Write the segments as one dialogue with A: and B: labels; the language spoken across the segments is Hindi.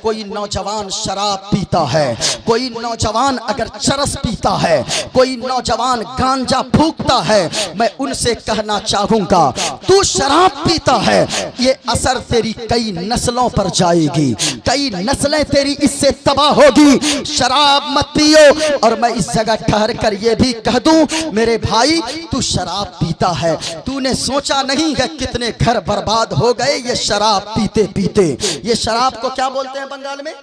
A: कोई नौजवान शराब पीता है, कोई नौजवान अगर चरस पीता है, कोई नौजवान गांजा फूकता है, मैं उनसे कहना चाहूंगा तू शराब पीता है, ये असर तेरी कई नस्लों पर जाएगी, कई नस्लें तेरी इससे तबाह होगी। शराब मत पियो। और मैं इस जगह ठहर कर ये भी कह दूं मेरे भाई, तू शराब पीता है, तूने सोचा नहीं है कितने घर बर्बाद हो गए ये शराब पीते पीते। ये शराब को क्या बोलते हैं बंगाल में?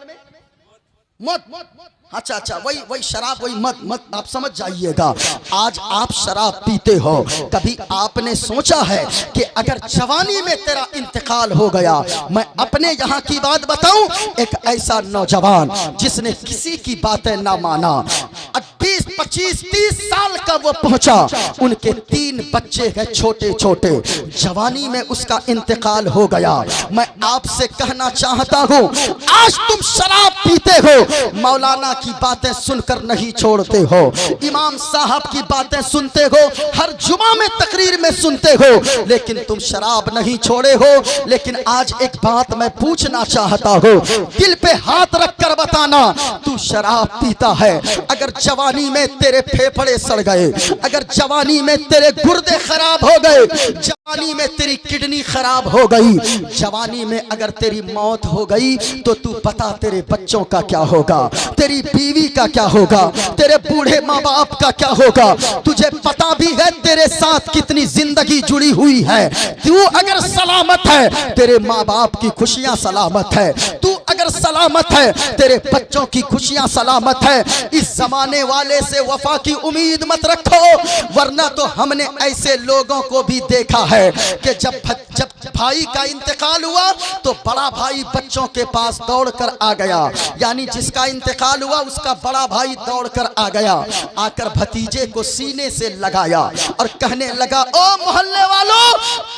A: मत। अच्छा, वही शराब, वही मत आप समझ जाइएगा। आज आप शराब पीते हो, कभी आपने सोचा है कि अगर जवानी में तेरा इंतकाल हो गया, मैं अपने यहाँ की बात बताऊं, एक ऐसा नौजवान जिसने किसी की बातें ना माना, 20, 25, 30 साल का वो पहुंचा, उनके 3 बच्चे हैं छोटे छोटे, जवानी में उसका इंतकाल हो गया। मैं आपसे कहना चाहता हूं, आज तुम शराब पीते हो, मौलाना की बातें सुनकर नहीं छोड़ते हो, इमाम साहब की बातें सुनते हो, हर जुमा में तकरीर में सुनते हो, लेकिन तुम शराब नहीं छोड़े हो। लेकिन आज एक बात मैं पूछना चाहता हूं, दिल पे हाथ रखकर बताना, तू शराब पीता है, अगर जवानी में तेरे फेफड़े सड़ गए, अगर जवानी में तेरे गुर्दे खराब हो गए, जवानी में तेरी किडनी खराब हो गई, जवानी में अगर तेरी मौत हो गई, तो तू बता तेरे बच्चों का क्या होगा, तेरी बीवी का क्या होगा, तेरे बूढ़े माँ बाप का क्या होगा? तुझे पता भी है तेरे साथ कितनी जिंदगी जुड़ी हुई है। तू अगर सलामत है, तेरे माँ बाप की खुशियां सलामत है, तू अगर सलामत है, तेरे बच्चों की खुशियां सलामत है। इस जमाने वाले से वफा की उम्मीद मत रखो, वरना तो हमने ऐसे लोगों को भी देखा है कि जब भाई का इंतकाल हुआ तो बड़ा भाई बच्चों के पास दौड़कर आ गया, यानी जिसका इंतकाल हुआ उसका बड़ा भाई दौड़कर आ गया, आकर भतीजे को सीने से लगाया और कहने लगा, ओ मोहल्ले वालों,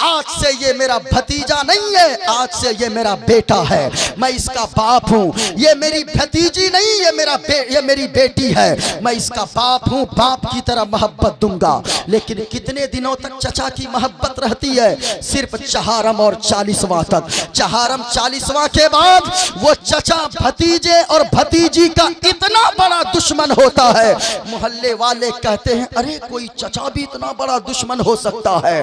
A: आज से ये मेरा भतीजा नहीं है, आज से ये मेरा बेटा है, मैं इसका बाप हूँ, ये मेरी भतीजी नहीं, ये मेरी बेटी है, मैं इसका बाप हूँ, बाप की तरह मोहब्बत दूंगा। लेकिन कितने दिनों तक चचा की मोहब्बत रहती है? सिर्फ चहारम और 40वां तक। चहारम 40वां के बाद वो चचा भतीजे और भतीजी का इतना बड़ा दुश्मन होता है, मोहल्ले वाले कहते हैं, अरे कोई चचा भी इतना बड़ा दुश्मन हो सकता है।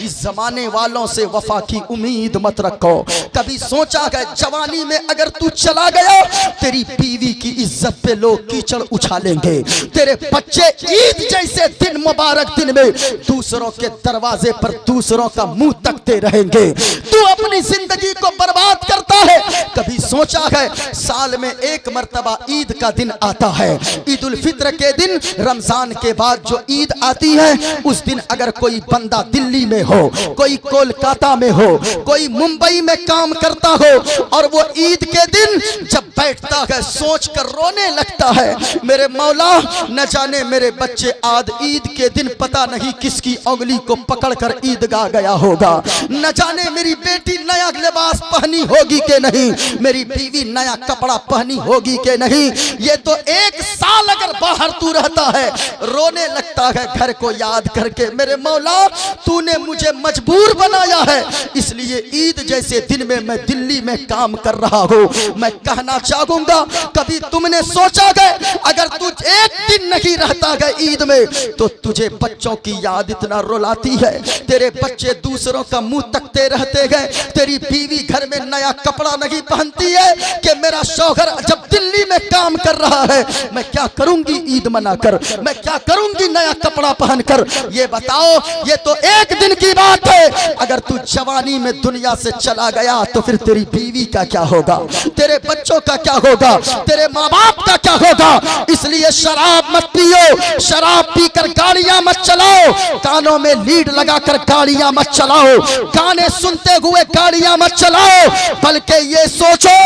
A: इस जमाने वालों से वफा की उम्मीद मत रखो। कभी सोचा है जवानी में अगर तू चला गया, तेरी बीवी की इज्जत पे लोग कीचड़ उछालेंगे, तेरे बच्चे ईद जैसे दिन, मुबारक दिन में दूसरों के दरवाजे पर दूसरों का मुंह तकते रहेंगे। तू अपनी जिंदगी को बर्बाद करता है। कभी सोचा है साल में एक मर्तबा ईद का दिन आता है, ईद उल फित्र के दिन, रमजान के बाद जो ईद आती है, उस दिन अगर कोई बंदा दिल्ली में हो, कोई कोलकाता में हो, कोई मुंबई में काम करता हो, और वो ईद के दिन जब बैठता है सोच कर रोने लगता है, मेरे मौला न जाने मेरे बच्चे आज ईद के दिन पता नहीं किसकी उंगली को पकड़कर ईदगाह गया होगा, न जाने मेरी बेटी नया लिबास पहनी होगी कि नहीं, मेरी बीवी नया कपड़ा पहनी होगी कि नहीं। ये तो एक साल अगर बाहर तू रहता है, रोने लगता है घर को याद करके, मेरे मौला तूने मुझे मजबूर बनाया है, इसलिए ईद जैसे दिन में मैं दिल्ली में काम कर रहा हूँ। मैं कहना चाहूंगा, कभी तुमने सोचा गए अगर तू एक दिन नहीं रहता गए ईद में, तो तुझे बच्चों की याद इतना रुलाती है, तेरे बच्चे दूसरों का मुंह तकते रहते गए, तेरी बीवी घर में नया कपड़ा नहीं पहनती है कि मेरा शौहर जब दिल्ली में काम कर रहा है, मैं क्या करूंगी ईद मनाकर, मैं क्या करूंगी नया कपड़ा पहनकर। ये बताओ, ये तो एक दिन की बात है, अगर तू जवानी में दुनिया से चला गया तो फिर तेरी बीवी का क्या होगा, तेरे बच्चों का क्या होगा, तेरे माँ बाप का क्या होगा। इसलिए शराब मत पियो, शराब पीकर गाड़ियां मत चलाओ, कानों में लीड लगाकर गाड़ियां मत चलाओ, गाने सुनते हुए गाड़ियां मत चलाओ, बल्कि ये सोचो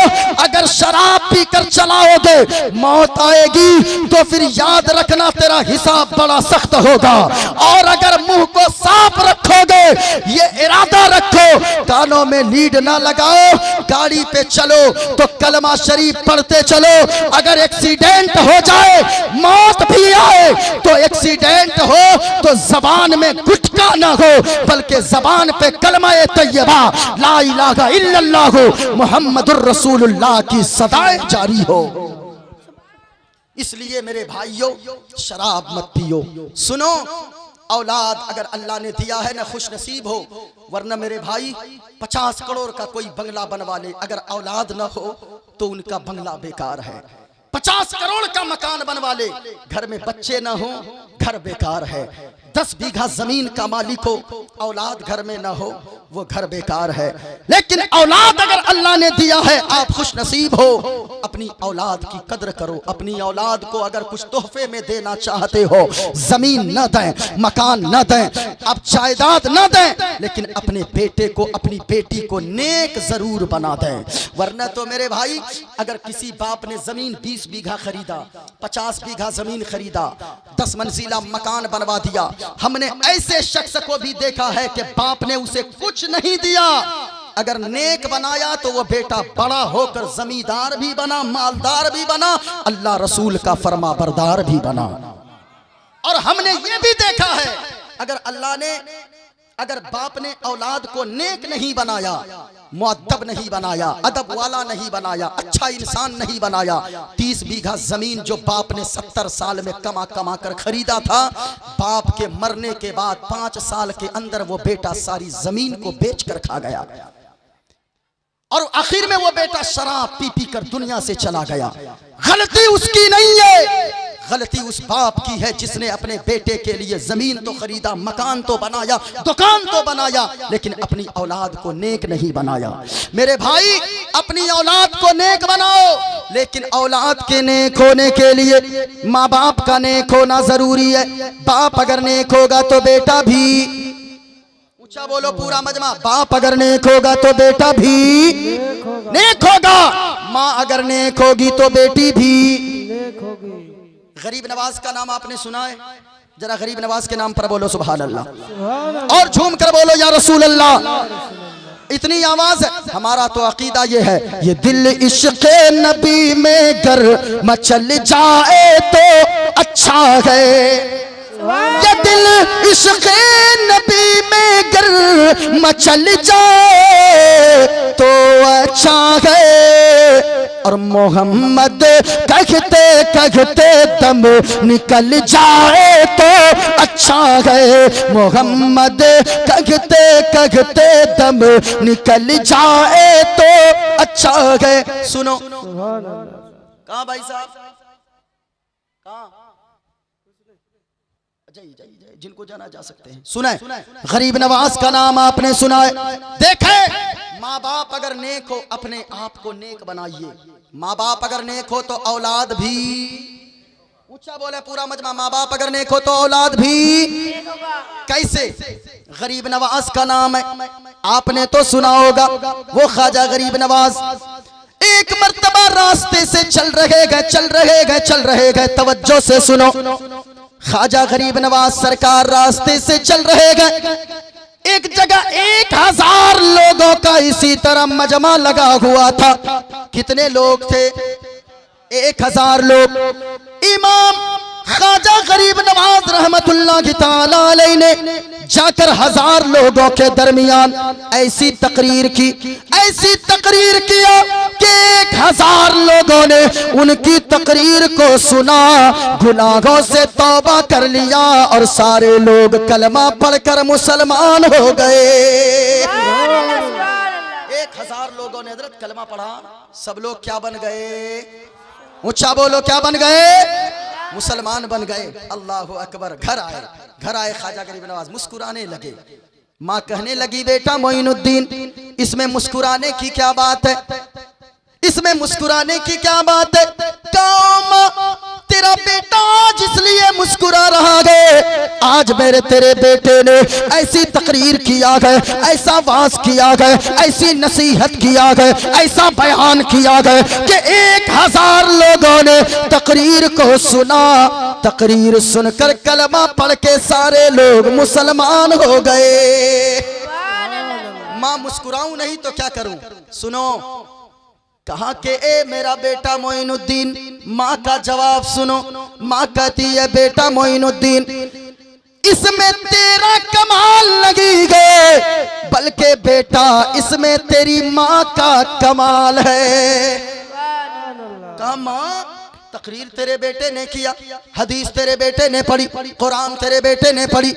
A: अगर शराब पीकर चलाओगे मौत आएगी तो फिर याद रखना तेरा हिसाब बड़ा सख्त होगा, और अगर मुंह को साफ रखोगे ये इरादा रखो, कानों में लीड ना लगाओ, गाड़ी पे चलो तो कलमा शरीफ पढ़ते चलो। अगर एक्सीडेंट हो जाए, मौत भी आए, तो एक्सीडेंट हो तो जबान में गुटका ना हो, बल्कि जबान पे कलमा तैयबा ला इलाहा इल्लल्लाह मुहम्मदुर रसूलुल्लाह की सदाएं जारी हो। इसलिए मेरे भाइयों, शराब मत पियो। सुनो, औलाद अगर अल्लाह ने दिया है ना, खुश नसीब हो, वरना मेरे भाई 50 करोड़ का कोई बंगला बनवा ले, अगर औलाद ना हो तो उनका बंगला बेकार है। 50 करोड़ का मकान बनवा ले, घर में बच्चे ना हो, घर बेकार है। 10 बीघा जमीन का मालिक हो, औलाद घर में ना हो, वो घर बेकार है। लेकिन औलाद अगर अल्लाह ने दिया है, आप खुश नसीब हो, अपनी औलाद की कद्र करो। अपनी औलाद को अगर कुछ तोहफे में देना चाहते हो, जमीन न दें, मकान न दें, अब जायदाद न दें, लेकिन अपने बेटे को, अपनी बेटी को नेक जरूर बना दें। वरना तो मेरे भाई, अगर किसी बाप ने जमीन 20 बीघा खरीदा, 50 बीघा जमीन खरीदा, 10 मंजिला मकान बनवा दिया, हमने ऐसे शख्स को भी देखा है कि बाप ने उसे कुछ नहीं दिया, अगर नेक बनाया तो वो बेटा बड़ा होकर जमींदार भी बना, मालदार भी बना, अल्लाह रसूल का फरमा बरदार भी बना। और हमने ये भी देखा है, अगर बाप ने औलाद को नेक नहीं बनाया, मुअद्दब नहीं बनाया, अदब वाला नहीं बनाया, अच्छा इंसान नहीं बनाया, 30 बीघा जमीन जो बाप ने 70 साल में कमा कमा कर खरीदा था, बाप के मरने के बाद 5 साल के अंदर वो बेटा सारी जमीन को बेच कर खा गया, और आखिर में वो बेटा शराब पी पी कर दुनिया से चला गया। गलती उसकी नहीं है, गलती उस बाप की है जिसने अपने बेटे के लिए जमीन तो खरीदा, मकान तो बनाया, दुकान तो बनाया, लेकिन अपनी औलाद को नेक नहीं बनाया। मेरे भाई, अपनी औलाद को नेक बनाओ, लेकिन औलाद के नेक होने के लिए माँ बाप का नेक होना जरूरी है। बाप अगर नेक होगा तो बेटा भी, ऊंचा बोलो पूरा मजमा, बाप अगर नेक होगा तो बेटा भी नेक होगा, माँ अगर नेक होगी तो बेटी भी नेक होगी। गरीब नवाज का नाम आपने सुना है? जरा गरीब नवाज के नाम पर बोलो सुभान अल्लाह, और झूम कर बोलो या रसूल अल्लाह। इतनी आवाज है। हमारा तो अकीदा ये है, ये दिल इश्क़ नबी में गर मचल जाए तो अच्छा है, ये दिल इश्क़ नबी में गर मचल जाए तो अच्छा है, और मोहम्मद कहते कहते दम निकल जाए तो अच्छा है, मोहम्मद कहते कहते दम निकल जाए तो अच्छा है। सुनो, कहाँ भाई साहब, कहाँ? जिनको जाना जा सकते हैं सुना है। गरीब नवाज का नाम आपने सुना है। देखे, माँ बाप अगर नेक हो, अपने आप को नेक बनाइए। माँ बाप अगर नेक हो तो औलाद भी, ऊंचा बोले पूरा मजमा, माँ बाप अगर नेक हो तो औलाद भी कैसे? गरीब नवाज का नाम है, आपने तो सुना होगा, वो ख्वाजा गरीब नवाज एक मर्तबा रास्ते से चल रहे गए, तवज्जो से सुनो। ख्वाजा गरीब नवाज सरकार रास्ते से चल रहे गए, एक जगह 1000 लोगों का इसी तरह मजमा लगा हुआ था। कितने लोग थे? 1000 लोग। इमाम ख्वाजा गरीब नवाज रहमतुल्लाह तआला अलैहि ने जाकर 1000 लोगों के दरमियान ऐसी तकरीर किया कि 1000 लोगों ने उनकी तकरीर को सुना, गुनाहों से तौबा कर लिया, और सारे लोग कलमा पढ़कर मुसलमान हो गए। 1000 लोगों ने हजरत कलमा पढ़ा, सब लोग क्या बन गए? ऊंचा बोलो, क्या बन गए? मुसलमान बन गए। अल्लाहु अकबर। घर आए ख्वाजा गरीब नवाज, मुस्कुराने लगे। माँ कहने लगी, बेटा मोइनुद्दीन, इसमें मुस्कुराने की क्या बात है? इसमें मुस्कुराने की क्या बात है? तेरा बेटा आज इसलिए मुस्कुरा रहा है, आज मेरे तेरे बेटे ने ऐसी तकरीर किया गया, ऐसा वाज किया गया, ऐसी नसीहत किया गया, ऐसा बयान किया गया कि 1000 लोगों ने तकरीर को सुना। तकरीर सुनकर कलमा पढ़ के सारे लोग मुसलमान हो गए। मां मुस्कुराऊं नहीं तो क्या करूं? सुनो, कहा कि ए मेरा बेटा मोइनुद्दीन, माँ का जवाब सुनो। माँ कहती है बेटा मोइनुद्दीन, इसमें तेरा कमाल लगी गए, बल्कि बेटा इसमें तेरी माँ का कमाल है। कहा माँ, तकरीर तेरे बेटे ने किया, हदीस तेरे बेटे ने पढ़ी, कुरान तेरे बेटे ने पढ़ी,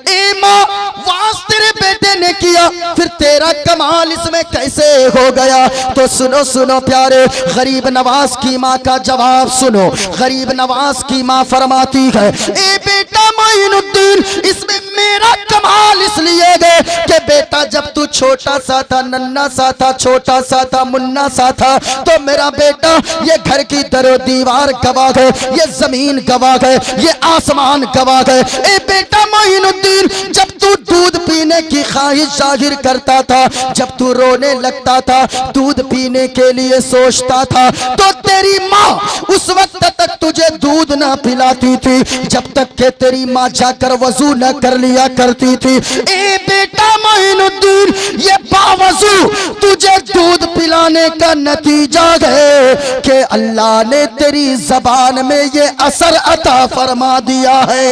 A: ए माँ वाज तेरे बेटे ने किया, फिर तेरा कमाल इसमें कैसे हो गया? तो सुनो सुनो प्यारे, गरीब नवाज की माँ का जवाब सुनो। गरीब नवाज की माँ फरमाती है, ए बेटा मोइनुद्दीन, इसमें मेरा कमाल इसलिए गए कि बेटा जब तू छोटा सा था, नन्ना सा था, छोटा सा था, मुन्ना सा था, तो मेरा बेटा ये घर की दरो दीवार गवा गए, ये जमीन गवा गए, ये आसमान गवा गए। ए बेटा मोइनुद्दीन, जब तू दूध पीने की ख्वाहिश जाहिर करता था, जब तू रोने लगता था, दूध पीने के लिए सोचता था, तो तेरी माँ उस वक्त तक तुझे दूध ना पिलाती थी जब तक कि तेरी माँ जाकर वजू न कर लिया करती थी। ए बेटा मोइनुद्दीन, ये बावजू तुझे दूध पिलाने का नतीजा है कि अल्लाह ने तेरी जबान में ये असर अता फरमा दिया है।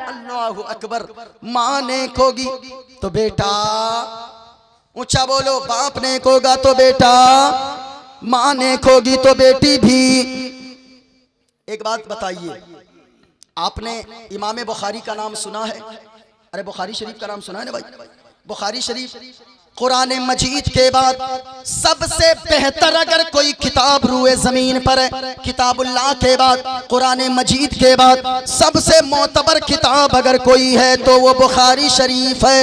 A: अल्लाहु अकबर। माँ ने खोगी तो बेटा, ऊंचा बोलो, बाप ने खोगा तो बेटा, माँ ने खोगी तो बेटी भी। एक बात बताइए, आपने इमाम बुखारी का नाम सुना है? अरे बुखारी शरीफ का नाम सुना है ना भाई? बुखारी शरीफ कुरान मजीद के बाद सबसे बेहतर अगर कोई किताब रूए जमीन पर है, किताबुल्लाह के बाद, कुरान मजीद के बाद सबसे मोतबर किताब अगर कोई है तो वो बुखारी शरीफ है।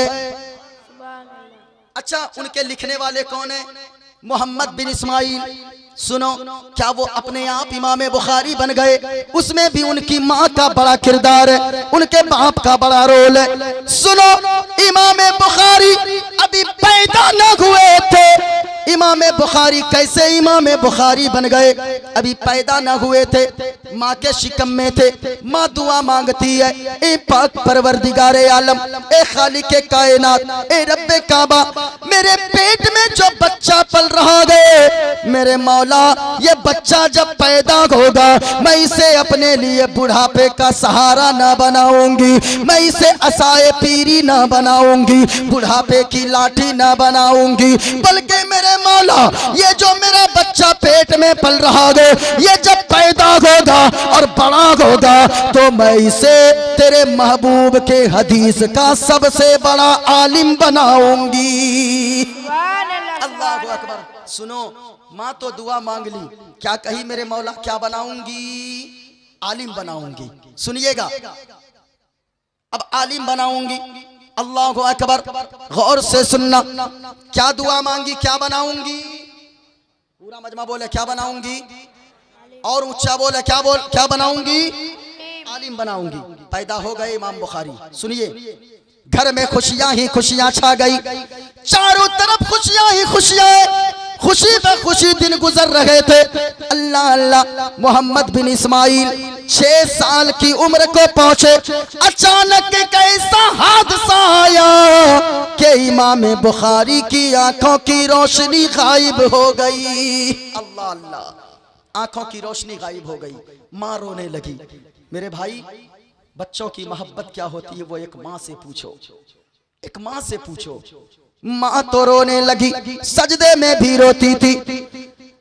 A: अच्छा, उनके लिखने वाले कौन है? मोहम्मद बिन इस्माइल। सुनो, क्या वो अपने आप इमाम बुखारी बन गए? उसमें भी उनकी माँ का बड़ा किरदार है, उनके बाप का बड़ा रोल है। सुनो, इमाम बुखारी अभी पैदा न हुए थे। इमाम बुखारी कैसे इमाम बुखारी बन गए? अभी पैदा न हुए थे, माँ के शिकम में थे। माँ दुआ मांगती है, ए पाक परवरदिगारे आलम, ए खालिके कायनात, ए रब्बे काबा, मेरे पेट में जो बच्चा पल रहा है, मेरे मौला ये बच्चा जब पैदा होगा मैं इसे अपने लिए बुढ़ापे का सहारा ना बनाऊंगी, मैं इसे असाए पीरी ना बनाऊंगी, बुढ़ापे की लाठी ना बनाऊंगी, बल्कि मेरे मौला ये जो मेरा बच्चा पेट में पल रहा है, ये जब पैदा होगा और बड़ा होगा तो मैं इसे तेरे महबूब के हदीस का सबसे बड़ा आलिम बनाऊंगी। अल्लाहु अकबर। सुनो, माँ तो दुआ मांग ली, क्या कही? मेरे मौला क्या बनाऊंगी? आलिम बनाऊंगी। सुनिएगा, अब आलिम बनाऊंगी। अल्लाहु अकबर, गौर से सुनना, क्या दुआ मांगी? क्या बनाऊंगी? पूरा मजमा बोले क्या बनाऊंगी, और ऊंचा बोले क्या बनाऊंगी? आलिम बनाऊंगी। पैदा हो गए इमाम बुखारी। सुनिए, घर में खुशियां ही खुशियां छा गई, चारों तरफ खुशियां ही खुशियां, खुशी में खुशी दिन गुजर रहे थे। अल्लाह अल्लाह, मोहम्मद बिन इस्माइल 6 साल की उम्र को पहुंचे, अचानक एक ऐसा हादसा आया कि इमाम बुखारी की आंखों की रोशनी गायब हो गई। अल्लाह अल्लाह, आंखों की रोशनी गायब हो गई। माँ रोने लगी। मेरे भाई, बच्चों की मोहब्बत क्या होती है वो एक माँ से पूछो, एक माँ से पूछो। माँ तो रोने लगी, सजदे में भी रोती थी।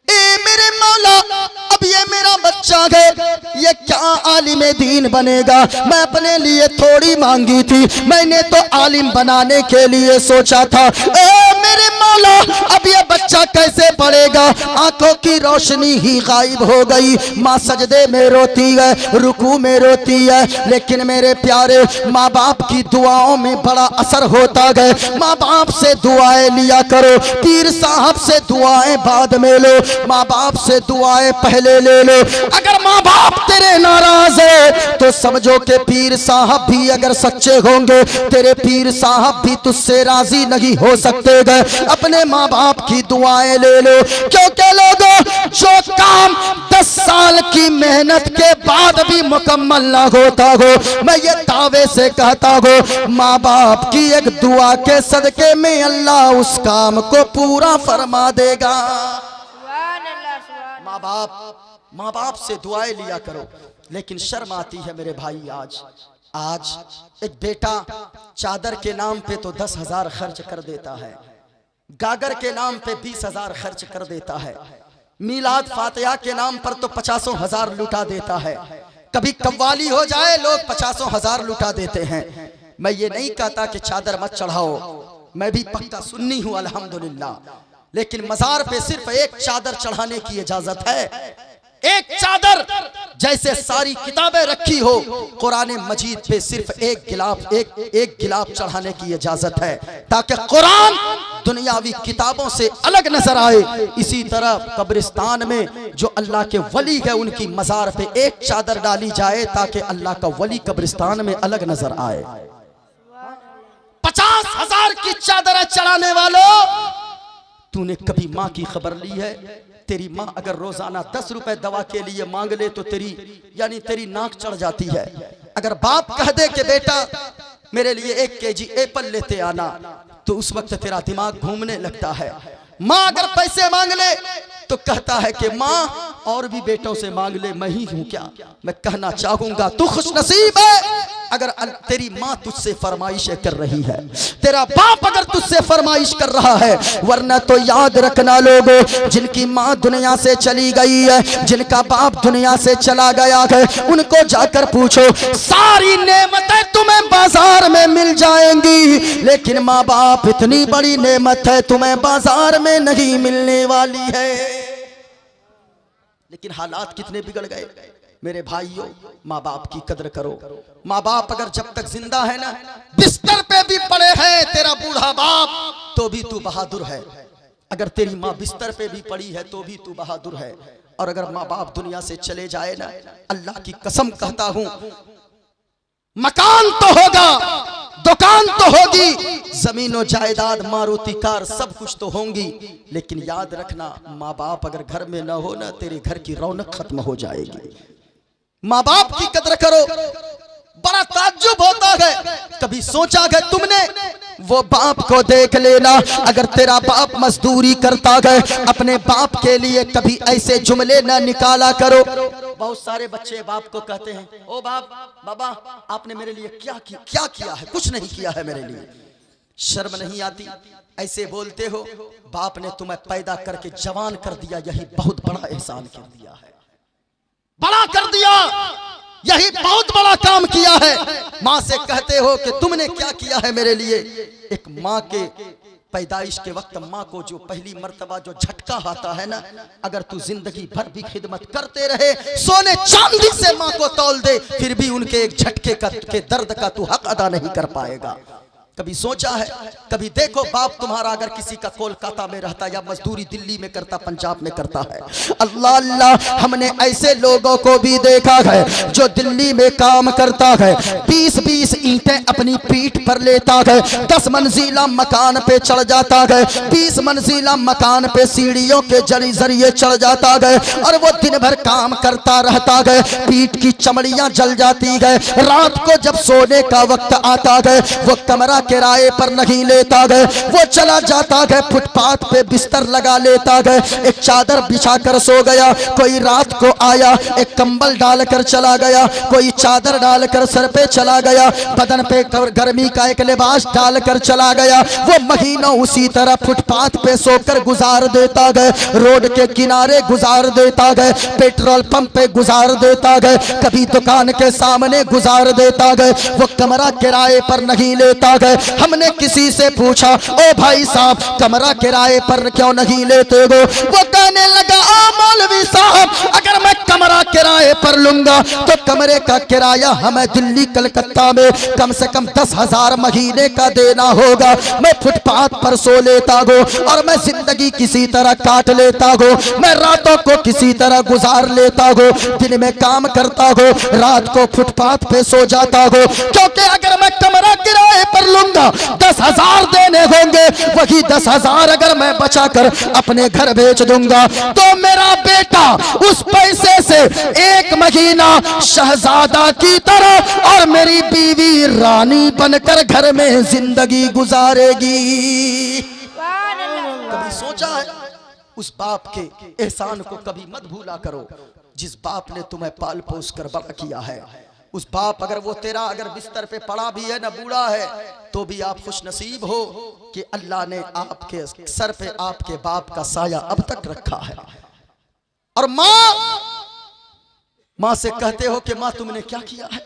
A: ए मेरे मौला, अब ये मेरा बच्चा है, ये क्या आलिम दीन बनेगा? मैं अपने लिए थोड़ी मांगी थी, मैंने तो आलिम बनाने के लिए सोचा था। ए मेरे मौला, अब ये बच्चा कैसे पढ़ेगा? आंखों की रोशनी ही गायब हो गई। माँ सजदे में रोती है, रुकू में रोती है, लेकिन मेरे प्यारे, माँ बाप की दुआओं में बड़ा असर होता है। माँ बाप से दुआएं लिया करो, पीर साहब से दुआएं बाद में लो, माँ बाप से दुआएं पहले ले ले लो। अगर माँ बाप तेरे नाराज है तो समझो कि पीर साहब भी अगर सच्चे होंगे, तेरे पीर साहब भी तुझसे राजी नहीं हो सकते गए। अपने माँ बाप की दुआएं ले लो, क्योंकि लोगों जो काम 10 साल की मेहनत के बाद भी मुकम्मल ना होता हो, मैं ये दावे से कहता हूँ माँ बाप की एक दुआ के सदके में अल्लाह उस काम को पूरा फरमा देगा। माँ बाप से दुआएं लिया करो। लेकिन शर्म आती है मेरे भाई, आज एक बेटा चादर के नाम पे तो 10,000 खर्च कर देता है, गागर के नाम पे 20,000 खर्च कर देता है, मीलाद फातिहा के नाम पर तो 50,000 लुटा देता है, कभी कव्वाली हो जाए लोग 50,000 लुटा देते हैं। मैं ये नहीं कहता कि चादर मत चढ़ाओ, मैं भी पक्का सुन्नी हूँ अल्हम्दुलिल्लाह, लेकिन मजार पे सिर्फ एक चादर चढ़ाने की इजाजत है। एक चादर जैसे सारी किताबें रखी हो, कुरान मजीद पे सिर्फ एक गिलाफ चढ़ाने की इजाजत है, ताकि कुरान दुनियावी किताबों से अलग नजर आए। इसी तरह कब्रिस्तान में जो अल्लाह के वली है उनकी मजार पे एक चादर डाली जाए ताकि अल्लाह का वली कब्रिस्तान में अलग नजर आए। 50,000 की चादर चढ़ाने वालों, तूने कभी माँ की खबर ली है? तेरी माँ अगर रोजाना 10 रुपए दवा के लिए मांग ले तो तेरी नाक चढ़ जाती है। अगर बाप कह दे कि बेटा मेरे लिए 1 केजी एप्पल लेते आना, तो उस वक्त तेरा दिमाग घूमने लगता है। माँ अगर पैसे मांग ले तो कहता है कि माँ और भी बेटों से मांग ले, मैं ही हूं क्या? मैं कहना चाहूंगा तू खुशनसीब है अगर तेरी माँ तुझसे फरमाइशें कर रही है, तेरा बाप अगर तुझसे फरमाइश कर रहा है। वरना तो याद रखना लोगों, जिनकी माँ दुनिया से चली गई है, जिनका बाप दुनिया से चला गया है, उनको जाकर पूछो, सारी नेमतें तुम्हें बाजार में मिल जाएंगी, लेकिन माँ बाप इतनी बड़ी नेमत है तुम्हें बाजार में नहीं मिलने वाली है। लेकिन हालात कितने बिगड़ गए मेरे भाइयों। माँ बाप की कदर करो। माँ बाप अगर जब तक जिंदा है ना, बिस्तर पे भी पड़े हैं तेरा बूढ़ा बाप, तो भी तू बहादुर है। अगर तेरी माँ बिस्तर पे भी पड़ी है तो भी तू बहादुर है। और अगर माँ बाप दुनिया से चले जाए ना, अल्लाह की कसम कहता हूं, मकान तो होगा, दुकान तो होगी, जमीनो जायदाद मारुति कार सब कुछ तो होंगी, लेकिन याद रखना माँ बाप अगर घर में ना हो ना, तेरे घर की रौनक खत्म हो जाएगी। माँ बाप की कदर करो। बड़ा ताज्जुब होता है, कभी सोचा है तुमने वो बाप को देख लेना, अगर तेरा बाप मजदूरी करता है, अपने बाप के लिए कभी ऐसे जुमले ना निकाला करो। बहुत सारे बच्चे बाप को कहते हैं, ओ बाप, बाबा आपने मेरे लिए क्या किया है? कुछ नहीं किया है मेरे लिए। शर्म नहीं आती? ऐसे बोलते हो। बाप ने तुम्हें पैदा करके जवान कर दिया, यही बहुत बड़ा एहसान कर दिया है, बड़ा कर दिया, यही बहुत बड़ा काम किया है। माँ से कहते हो कि तुमने क्या किया है मेरे लिए। एक माँ के पैदाइश के वक्त माँ को जो पहली मर्तबा जो झटका आता है ना, अगर तू जिंदगी भर भी खिदमत करते रहे, सोने चांदी से माँ को तौल दे, फिर भी उनके एक झटके के दर्द का तू हक अदा नहीं कर पाएगा। कभी सोचा है? कभी देखो बाप तुम्हारा अगर किसी का कोलकाता में रहता या मजदूरी दिल्ली में करता, पंजाब में करता है, अल्लाह अल्लाह, हमने ऐसे लोगों को भी देखा है जो दिल्ली में काम करता है, 20-20 ईंटें अपनी पीठ पर लेता है, 10 मंजिला मकान पे चढ़ जाता है, 20 मंजिला मकान पे सीढ़ियों के जरिए चढ़ जाता है, और वो दिन भर काम करता रहता है, पीठ की चमड़ियां जल जाती है। रात को जब सोने का वक्त आता है, वो कमरा किराए पर नहीं लेता है, वो चला जाता है फुटपाथ पे बिस्तर लगा लेता है, एक चादर बिछाकर सो गया, कोई रात को आया एक कंबल डालकर चला गया, कोई चादर डालकर सर पे चला गया, बदन पे गर्मी का एक लिबास डालकर चला गया। वो महीनों उसी तरह फुटपाथ पे सोकर गुजार देता है, रोड के किनारे गुजार देता है, पेट्रोल पंप पे गुजार देता है, कभी दुकान के सामने गुजार देता है, वो कमरा किराए पर नहीं लेता है। हमने किसी से पूछा, ओ भाई साहब कमरा किराए पर क्यों नहीं लेते हो? वो कहने लगा, ओ मौलवी साहब, अगर मैं कमरा किराए किराए पर लूंगा तो कमरे का किराया हमें दिल्ली कलकत्ता में कम से कम 10,000 महीने का देना होगा। मैं फुटपाथ पर सो लेता गो और मैं जिंदगी किसी तरह काट लेता गो, मैं रातों को किसी तरह गुजार लेता गो, दिन में काम करता गो, रात को फुटपाथ पे सो जाता गो। क्योंकि अगर मैं कमरा किराए पर लूंगा 10,000 देने होंगे, वही 10,000 अगर मैं बचा कर अपने घर भेज दूंगा तो मेरा बेटा उस पैसे से एक महीना शहजादा की तरह और मेरी बीवी रानी बनकर घर में जिंदगी गुजारेगी। कभी सोचा है उस बाप के एहसान को कभी मत भूला करो जिस बाप ने तुम्हें पाल पोस कर बड़ा किया है। उस बाप अगर वो तेरा अगर बिस्तर पे पड़ा भी है ना बूढ़ा है तो भी आप खुश नसीब हो कि अल्लाह ने आपके सर पे आपके बाप का साया अब तक रखा है। और माँ से कहते हो कि माँ तुमने क्या किया है,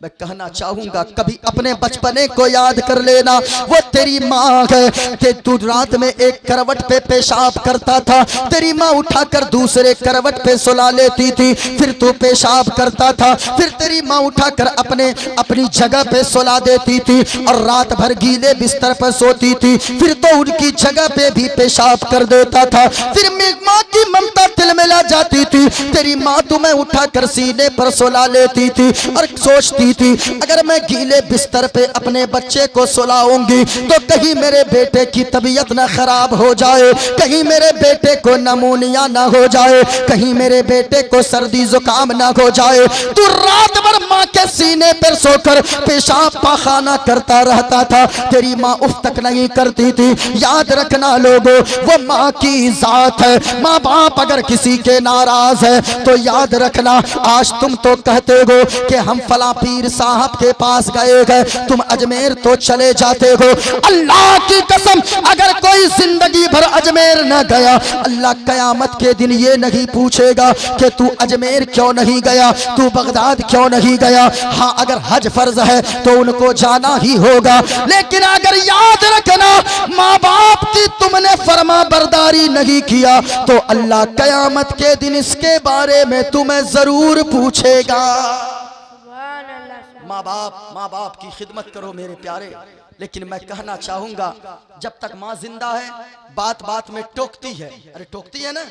A: मैं कहना चाहूंगा कभी अपने बचपने को याद कर लेना। वो तेरी माँ है कि तू रात में एक करवट पे पेशाब करता था, तेरी माँ उठाकर दूसरे करवट पे सुला लेती थी, फिर तू पेशाब करता था, फिर तेरी माँ उठाकर अपनी जगह पे सुला देती थी और रात भर गीले बिस्तर पर सोती थी, फिर तो उनकी जगह पे भी पेशाब कर देता था। फिर माँ की ममता दिल में ला जाती थी, तेरी माँ तुम्हें उठाकर सीने पर सुला लेती थी और सोचती थी अगर मैं गीले बिस्तर पे अपने बच्चे को सुलाऊंगी तो कहीं मेरे बेटे की तबीयत ना खराब हो जाए, कहीं मेरे बेटे को नमूनिया ना हो जाए, कहीं मेरे बेटे को सर्दी जुकाम ना हो जाए। तू रात भर माँ के सीने पर सोकर पेशाब पाखाना करता रहता था, तेरी माँ उफ तक नहीं करती थी। याद रखना लोगों, वो माँ की जात है। माँ बाप अगर किसी के नाराज है तो याद रखना, आज तुम तो कहते हो कि हम फला पीर साहब के पास गए, तुम अजमेर तो चले जाते हो। अल्लाह की कसम अगर कोई जिंदगी भर अजमेर न गया, अल्लाह कयामत के दिन ये नहीं पूछेगा कि तू अजमेर क्यों नहीं गया, तू बगदाद क्यों नहीं गया। हाँ अगर हज फर्ज है तो उनको जाना ही होगा, लेकिन अगर याद रखना माँ बाप की तुमने फरमा बरदारी नहीं किया तो अल्लाह कयामत के दिन इसके बारे में तुम्हें जरूर पूछेगा। माँ बाप की खिदमत करो मेरे प्यारे। लेकिन मैं कहना चाहूंगा जब तक माँ जिंदा है बात बात में टोकती है, अरे टोकती है ना,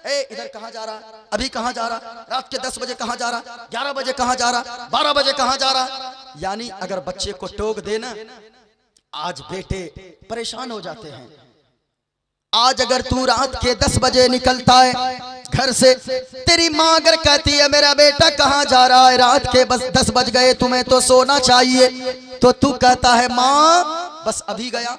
A: ए इधर कहाँ जा रहा, अभी कहाँ जा रहा, रात के 10 बजे कहाँ जा रहा, 11 बजे कहाँ जा रहा, 12 बजे कहाँ जा रहा। यानी अगर बच्चे को टोक देना, आज बेटे परेशान हो जाते हैं। आज अगर तू रात के 10 बजे निकलता है घर से, तेरी माँ अगर कहती है मेरा बेटा कहाँ जा रहा है, रात के बस 10 बज गए, तुम्हें तो सोना चाहिए, तो तू कहता है माँ बस अभी गया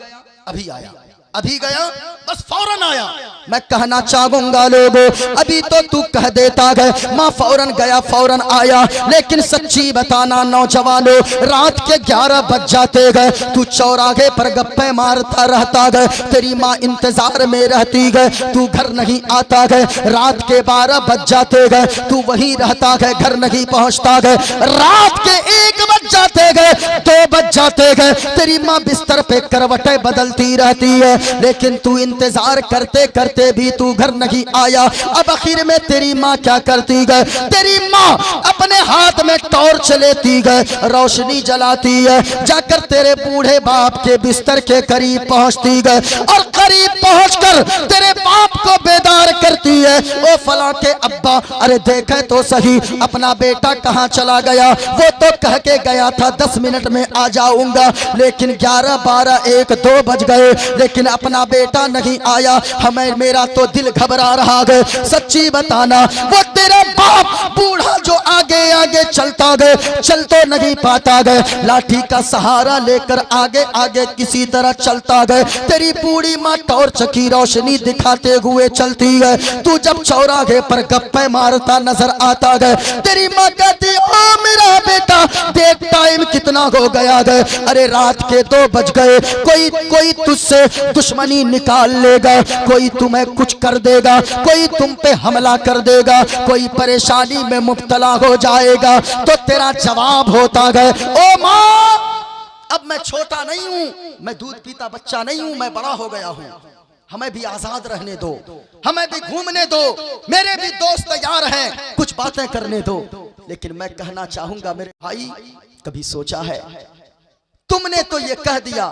A: अभी आया, अभी गया बस फौरन आया। मैं कहना चाहूंगा लोगों, अभी तो तू कह देता है माँ फौरन गया फौरन आया, लेकिन सच्ची बताना नौजवानों, रात के 11 बज जाते गए, तू चौराहे पर गप्पे मारता रहता गए, तेरी माँ इंतजार में रहती गए, तू घर नहीं आता गए। रात के 12 बज जाते गए, तू वहीं रहता गए, घर नहीं पहुंचता गए। रात के 1 बज जाते गए, 2 बज जाते गए, तेरी माँ बिस्तर पे करवटें बदलती रहती है, लेकिन तू इंतजार करते करते भी तू घर नहीं आया। अब आखिर में तेरी माँ क्या करती गए, तेरी माँ अपने हाथ में टॉर्च लेती गए, रोशनी जलाती है, जाकर तेरे बूढ़े बाप के बिस्तर के करीब पहुंचती गए और करीब पहुंचकर तेरे बाप को बेदार करती है। ओ फला के अब्बा, अरे देखे तो सही अपना बेटा कहाँ चला गया, वो तो कह के गया था 10 मिनट में आ जाऊंगा, लेकिन 11, 12, 1, 2 बज गए, लेकिन अपना बेटा नहीं आया। हमें मेरा तो दिल घबरा रहा है। सच्ची बताना, वो तेरा बाप बूढ़ा जो आगे आगे चलता गए, चल तो नहीं पाता गए, लाठी का सहारा लेकर आगे आगे किसी तरह चलता गए। तेरी बूढ़ी माँ टॉर्च की रोशनी दिखाते हुए चलती है। तू जब चौराहे पर गप्पे मारता नजर आता गए, तेरी माँ कहती ओ मेरा बेटा देख टाइम कितना हो गया गए, अरे रात के 2 बज गए, कोई तुझसे दुश्मनी निकाल लेगा, कोई तुम्हें कुछ कर देगा, कोई तुम पे हमला कर देगा, कोई परेशानी में मुब्तला हो जाएगा, तो तेरा जवाब होता गया ओ माँ अब मैं छोटा नहीं हूँ, मैं दूध पीता बच्चा नहीं हूँ, मैं बड़ा हो गया हूँ, हमें भी आजाद रहने दो, हमें भी घूमने दो, मेरे भी दोस्त यार हैं, कुछ बातें करने दो। लेकिन मैं कहना चाहूंगा मेरे भाई, कभी सोचा है? तुमने तो ये कह दिया,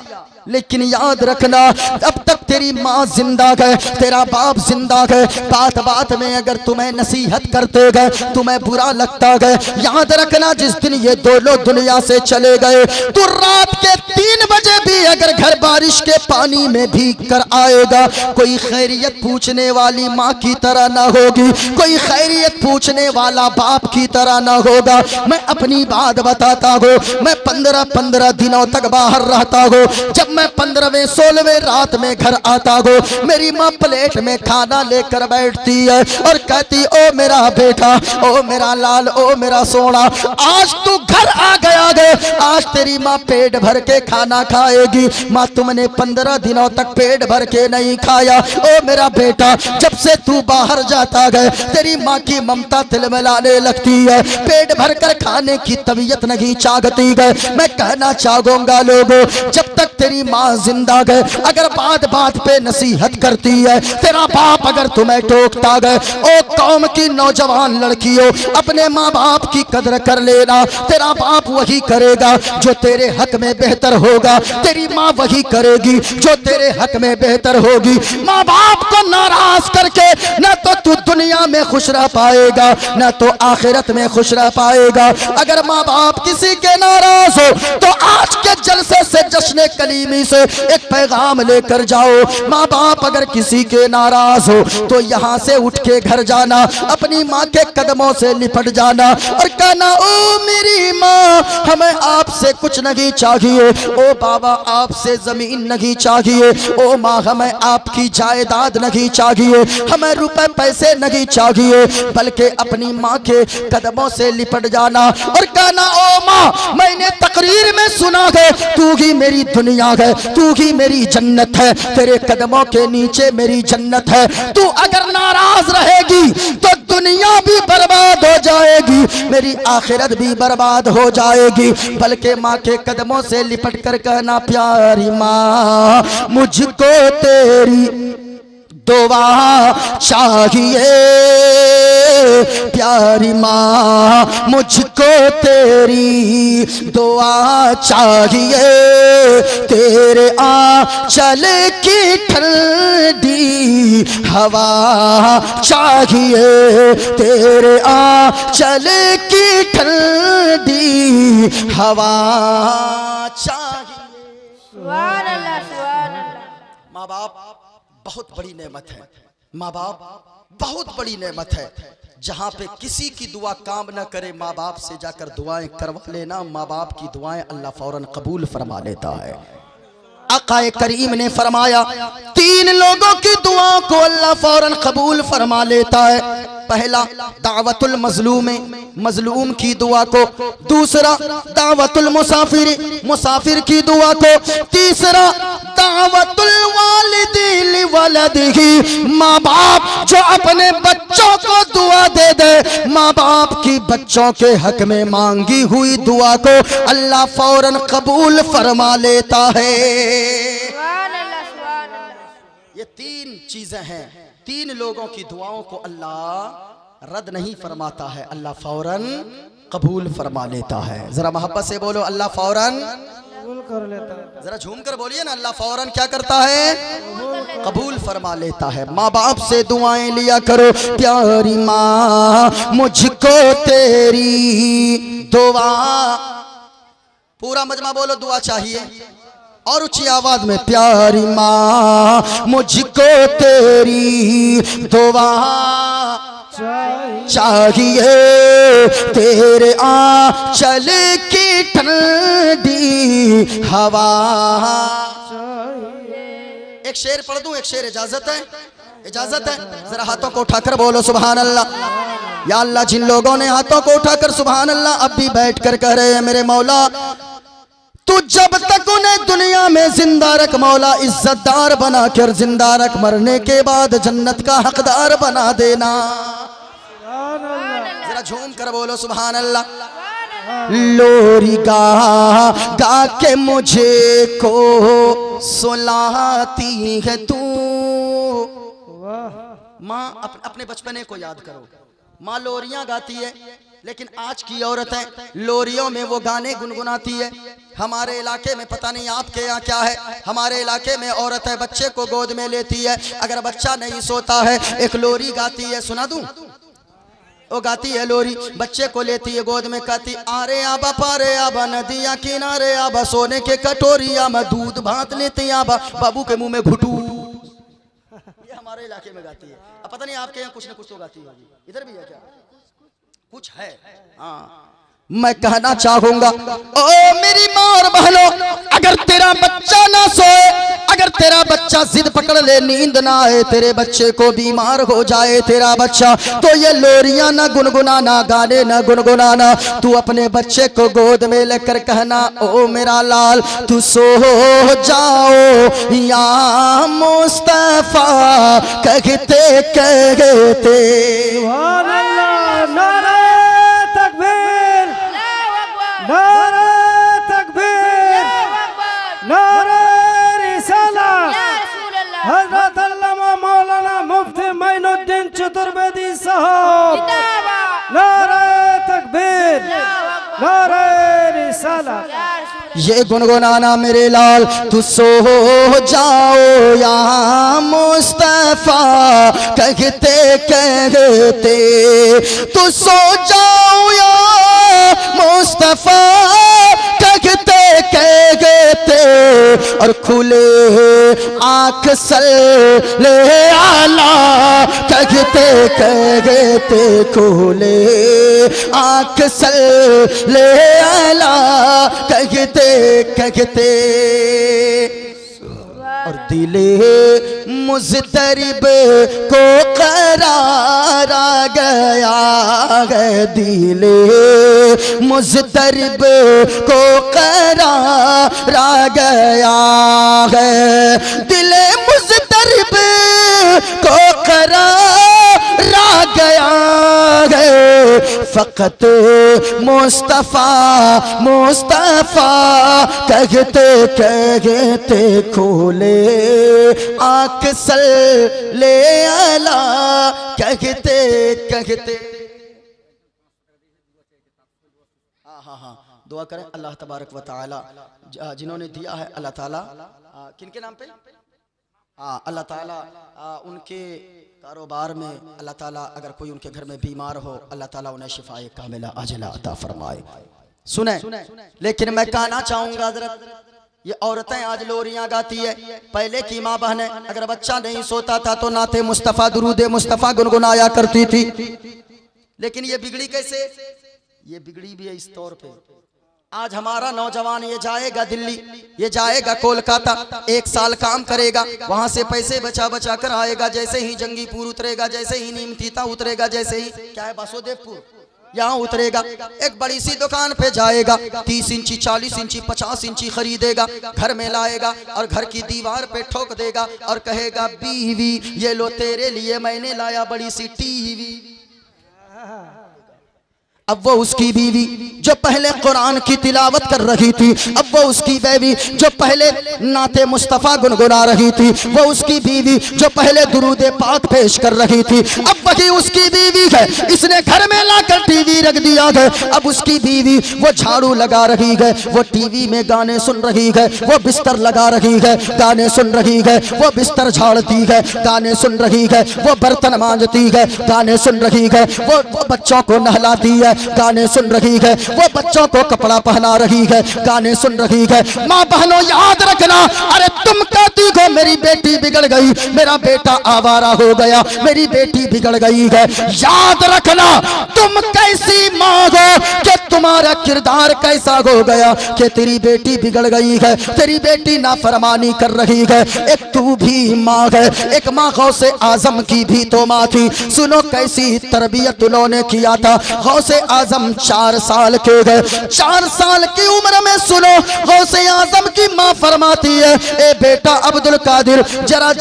A: लेकिन याद रखना अब तक तेरी माँ जिंदा गए, तेरा बाप जिंदा गए, बात बात में अगर तुम्हें नसीहत करते गए, तुम्हें बुरा लगता गए, याद रखना जिस दिन ये दोनों दुनिया से चले गए, तो रात के 3 बजे भी अगर घर बारिश के पानी में भीग कर आएगा, कोई खैरियत पूछने वाली माँ की तरह ना होगी, कोई खैरियत पूछने वाला बाप की तरह ना होगा। मैं अपनी बात बताता हूँ, मैं 15 दिनों तक बाहर रहता हो, जब मैं 15वें 16वें रात में घर आता हो, मेरी माँ प्लेट में खाना लेकर बैठती है और कहती, ओ मेरा बेटा, ओ मेरा लाल, ओ मेरा सोना, आज तू घर आ गया है, आज तेरी माँ पेट भर के खाना खाएगी। माँ तुमने 15 दिनों तक पेट भर के नहीं खाया, ओ मेरा बेटा, जब से तू बाहर जाता है तेरी माँ की ममता तिलमिलाने लगती है, पेट भर कर खाने की तबीयत नहीं चाहती है। मैं कहना चाहूंगा लोगों, जब तक तेरी माँ जिंदा है, अगर बात बात पे नसीहत करती है, तेरा बाप अगर तुम्हें टोकता है, ओ कौम की नौजवान लड़कियों, अपने माँ बाप की कदर कर लेना। तेरा बाप वही करेगा जो तेरे हक में बेहतर होगा, तेरी माँ वही करेगी जो तेरे हक में बेहतर होगी। माँ बाप को नाराज करके न तो तू दुनिया में खुश रह पाएगा, न तो आखिरत में खुश रह पाएगा। अगर माँ बाप किसी के नाराज हो तो आज के जलसे से, जश्न कलीमी से एक पैगाम लेकर जाओ। माँ बाप अगर किसी के नाराज हो तो यहाँ से उठ के घर जाना, अपनी माँ के कदमों से लिपट जाना और कहना, ओ मेरी माँ, हमें आपसे कुछ नहीं चाहिए, ओ बाबा आपसे जमीन नहीं चाहिए, ओ माँ हमें आपकी जायदाद नहीं चाहिए, हमें रुपए पैसे नहीं चाहिए, बल्कि अपनी माँ के कदमों से लिपट जाना और कहना, ओ माँ, मैंने तकरीर में सुना है तू ही मेरी दुनिया है, तू ही मेरी जन्नत है, तेरे कदमों के नीचे मेरी जन्नत है। तू अगर नाराज रहेगी तो दुनिया भी बर्बाद हो जाएगी, मेरी आखिरत भी बर्बाद हो जाएगी। बल्कि माँ के कदमों से लिपट कर कहना, प्यारी माँ, मुझको तेरी दुआ चाहिए, प्यारी माँ, मुझको तेरी दुआ चाहिए, तेरे आंचल की ठंडी हवा चाहिए, तेरे आंचल की ठंडी हवा चाहिए।
B: सुभान अल्लाह, सुभान अल्लाह।
A: माँ बाप बहुत बड़ी नेमत है, माँ बाप बहुत बड़ी नेमत है। जहाँ पे किसी की दुआ काम न करे, माँ बाप से जाकर दुआएं करवा लेना, माँ बाप की दुआएं अल्लाह फौरन कबूल फरमा लेता है। आकाए करीम ने फरमाया, 3 लोगों की दुआओं को अल्लाह फौरन कबूल फरमा लेता है। पहला दावतुल मजलूम, मजलूम की दुआ को, दूसरा दावतुल मुसाफिर, मुसाफिर की दुआ को, तीसरा दावतुल वालिदी लिवलदिही, माँ बाप जो अपने बच्चों को दुआ दे दे, माँ बाप की बच्चों के हक में मांगी हुई दुआ को अल्लाह फौरन कबूल फरमा लेता है।
B: सुभान अल्लाह, सुभान अल्लाह।
A: ये 3 चीजें हैं, 3 लोगों की दुआओं को अल्लाह रद्द नहीं फरमाता है, अल्लाह फौरन कबूल फरमा लेता है। जरा मोहब्बत से बोलो, अल्लाह फौरन
C: कबूल कर लेता है।
A: जरा झूम कर बोलिए ना, अल्लाह फौरन क्या करता है? कबूल फरमा लेता है। माँ बाप से दुआएं लिया करो, प्यारी माँ, मुझको तेरी दुआ, पूरा मजमा बोलो, दुआ चाहिए और ऊंची आवाज में, प्यारी माँ, मुझको तेरी दुआ चाहिए, तेरे आंचल की ठंडी हवा। एक शेर पढ़ दूं, एक शेर, इजाजत है? इजाजत है? जरा हाथों को उठाकर बोलो सुभान अल्लाह। या अल्लाह, जिन लोगों ने हाथों को उठाकर सुभान अल्लाह अब भी बैठ कर कह रहे हैं, मेरे मौला, तू जब तक उन्हें दुनिया में जिंदा रख मौला, इज्जतदार बना कर जिंदा रख, मरने के बाद जन्नत का हकदार बना देना। जरा झूम कर बोलो सुभान अल्लाह। लोरी गा गा के मुझे को सुलाती है तू। माँ अपने बचपने को याद करो, माँ लोरियां गाती है, लेकिन आज की औरतें लोरियों में वो गाने गुनगुनाती है। हमारे इलाके में पता नहीं आपके यहाँ क्या है, हमारे इलाके में औरतें बच्चे को गोद में लेती है, अगर बच्चा नहीं सोता है एक लोरी गाती है, सुना दूं? वो गाती है लोरी, बच्चे को लेती है गोद में, कहती आरे आबा पारे आबा नदिया किनारे आबा सोने के कटोरिया में दूध भात लेते आबा बाबू के मुंह में घुटू। ये हमारे इलाके में गाती है। अब पता नहीं आपके यहाँ कुछ ना कुछ तो गाती होगी, इधर भी है क्या? कुछ है। हाँ, मैं कहना चाहूंगा ओ मेरी माँ और बहनों, अगर तेरा बच्चा ना सोए, अगर तेरा बच्चा जिद पकड़ ले, नींद ना आए, तेरे बच्चे को बीमार हो जाए तेरा बच्चा, तो ये लोरियां ना गुनगुनाना, गाने ना गुनगुनाना, तू अपने बच्चे को गोद में लेकर कहना ओ मेरा लाल तू सो जाओ या मुस्तफा कहते कहते।
C: सुभान अल्लाह, नारे तकबीर, नारे तकबीर, नारे रिसालत। हजरत अल्लामा मौलाना मुफ्ती मोइनुद्दीन चतुर्वेदी साहब, नारे तकबीर, नारे रिसालत।
A: ये गुनगुनाना मेरे लाल तू सो जाओ या मुस्तफा कहते कहते, तू सो जाओ या मुस्तफा कहते कहते, और खुले आँख सल्ले आला कहते कहते, खुले आँख सल्ले आला कहते कहते। और दिले मुज़तरिब को करार आ गया है, दिले मुज़तरिब को करार आ गया है, दिले मुज़तरिब को करार आ गया है, फ़क़त मुस्तफ़ा मुस्तफ़ा कहते कहते, खोले आँख सल्ले अला कहते कहते। हाँ, दुआ करें अल्लाह तबारक व तआला जिन्होंने दिया है, अल्लाह ताला किनके नाम पे? अल्लाह ताला उनके कारोबार में, अल्लाह ताला अगर कोई उनके घर में बीमार हो, अल्लाह ताला उन्हें शिफाए कामिला आजिला अता फरमाए। सुने, लेकिन मैं कहना चाहूंगा हज़रत, ये औरतें आज लोरियां गाती है, पहले की माँ बहनें अगर बच्चा नहीं सोता था तो नाते मुस्तफ़ा दुरूद मुस्तफ़ा गुनगुनाया करती थी। लेकिन ये बिगड़ी कैसे? ये बिगड़ी भी है इस तौर पे, आज हमारा नौजवान ये जाएगा दिल्ली, ये जाएगा कोलकाता, 1 साल काम करेगा, वहां से पैसे बचा बचा कर आएगा, जैसे ही जंगीपुर उतरेगा, जैसे ही नीमतीता उतरेगा, जैसे ही क्या है बासुदेवपुर यहाँ उतरेगा, एक बड़ी सी दुकान पे जाएगा, 30 इंची 40 इंची 50 इंची खरीदेगा, घर में लाएगा और घर की दीवार पे ठोक देगा और कहेगा बीवी ये लो तेरे लिए मैंने लाया बड़ी सी टीवी। अब वो उसकी बीवी जो पहले कुरान की तिलावत कर रही थी, अब वो उसकी बीवी जो पहले नाते मुस्तफ़ा गुनगुना रही थी, वो उसकी बीवी जो पहले दुरूद पाक पेश कर रही थी, अब वही उसकी बीवी है, इसने घर में लाकर टीवी रख दिया है। अब उसकी बीवी वो झाड़ू लगा रही है, वो टीवी में गाने सुन रही है, वो बिस्तर लगा रही है, गाने सुन रही है, वो बिस्तर झाड़ती है, गाने सुन रही है, वो बर्तन मांजती है, गाने सुन रही है, वो बच्चों को नहलाती है, गाने सुन रही है, वो बच्चों को कपड़ा पहना रही है, गाने सुन रही है। माँ बहनों याद रखना, अरे तुम कहती हो मेरी बेटी बिगड़ गई, मेरा बेटा आवारा हो गया, मेरी बेटी बिगड़ गई है, याद रखना तुम कैसी माँ हो कि तुम्हारा किरदार कैसा हो गया कि तेरी बेटी बिगड़ गई है, तेरी बेटी नाफरमानी कर रही है। एक तू भी माँ है, एक माँ गौसे आजम की भी तो माँ थी, सुनो कैसी तरबियत उन्होंने किया था। गौसे आजम 4 साल के गए, 4 साल की उम्र में सुनो गौसे आजम की माँ फरमाती है, ए बेटा अब्दुल कादिर जरा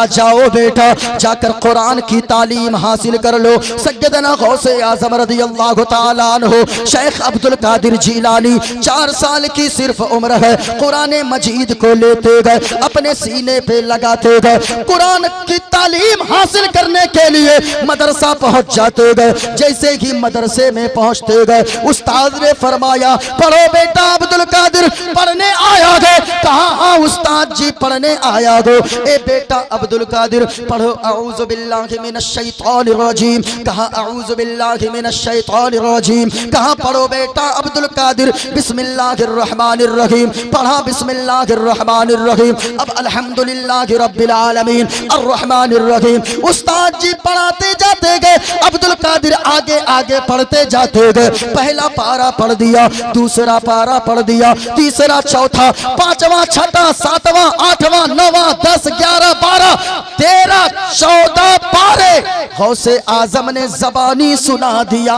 A: जाओ बेटा, जाकर कुरान की तालीम हासिल कर लो, सैयदना गौसे आज़म रज़ियल्लाहु ताला अन्हु शेख अब्दुल कादिर जीलानी 4 साल की सिर्फ उम्र है, कुरान मजीद को लेते गए, अपने सीने पे लगाते गए, कुरान की तालीम हासिल करने के लिए मदरसा पहुंच जाते गए। जैसे ही मदरसे में पहुंचते गए, उस्ताद ने फरमाया पढ़ो बेटा अब्दुल कादिर, पढ़ने आया गए। कहा हाँ उस्ताद जी पढ़ने आया गो। ए बेटा अब्दुल कादिर पढ़ो अऊज़ु बिल्लाहि मिनश शैतानिर रजीम। कहा अऊज़ु बिल्लाहि मिनश शैतानिर रजीम। कहा पढ़ो बेटा अब्दुल कादिर बिस्मिल्लाहिर रहमानिर रहीम। पढ़ा बिस्मिल्लाहिर रहमानिर रहीम। अब अल्हम्दुलिल्लाहि रब्बिल आलमीन अर्रहमानिर रहीम। उस्ताद जी पढ़ाते जाते गए, अब्दुल कादिर आगे आगे पढ़ते जाते गए। पहला पारा पढ़ दिया, दूसरा पारा पढ़ दिया, तीसरा, चौथा, पांचवा, छठा, सातवां, आठवां, नौवां, 10, 11, 12, 13, 14 पारे गौसे आजम ने ज़बानी सुना दिया।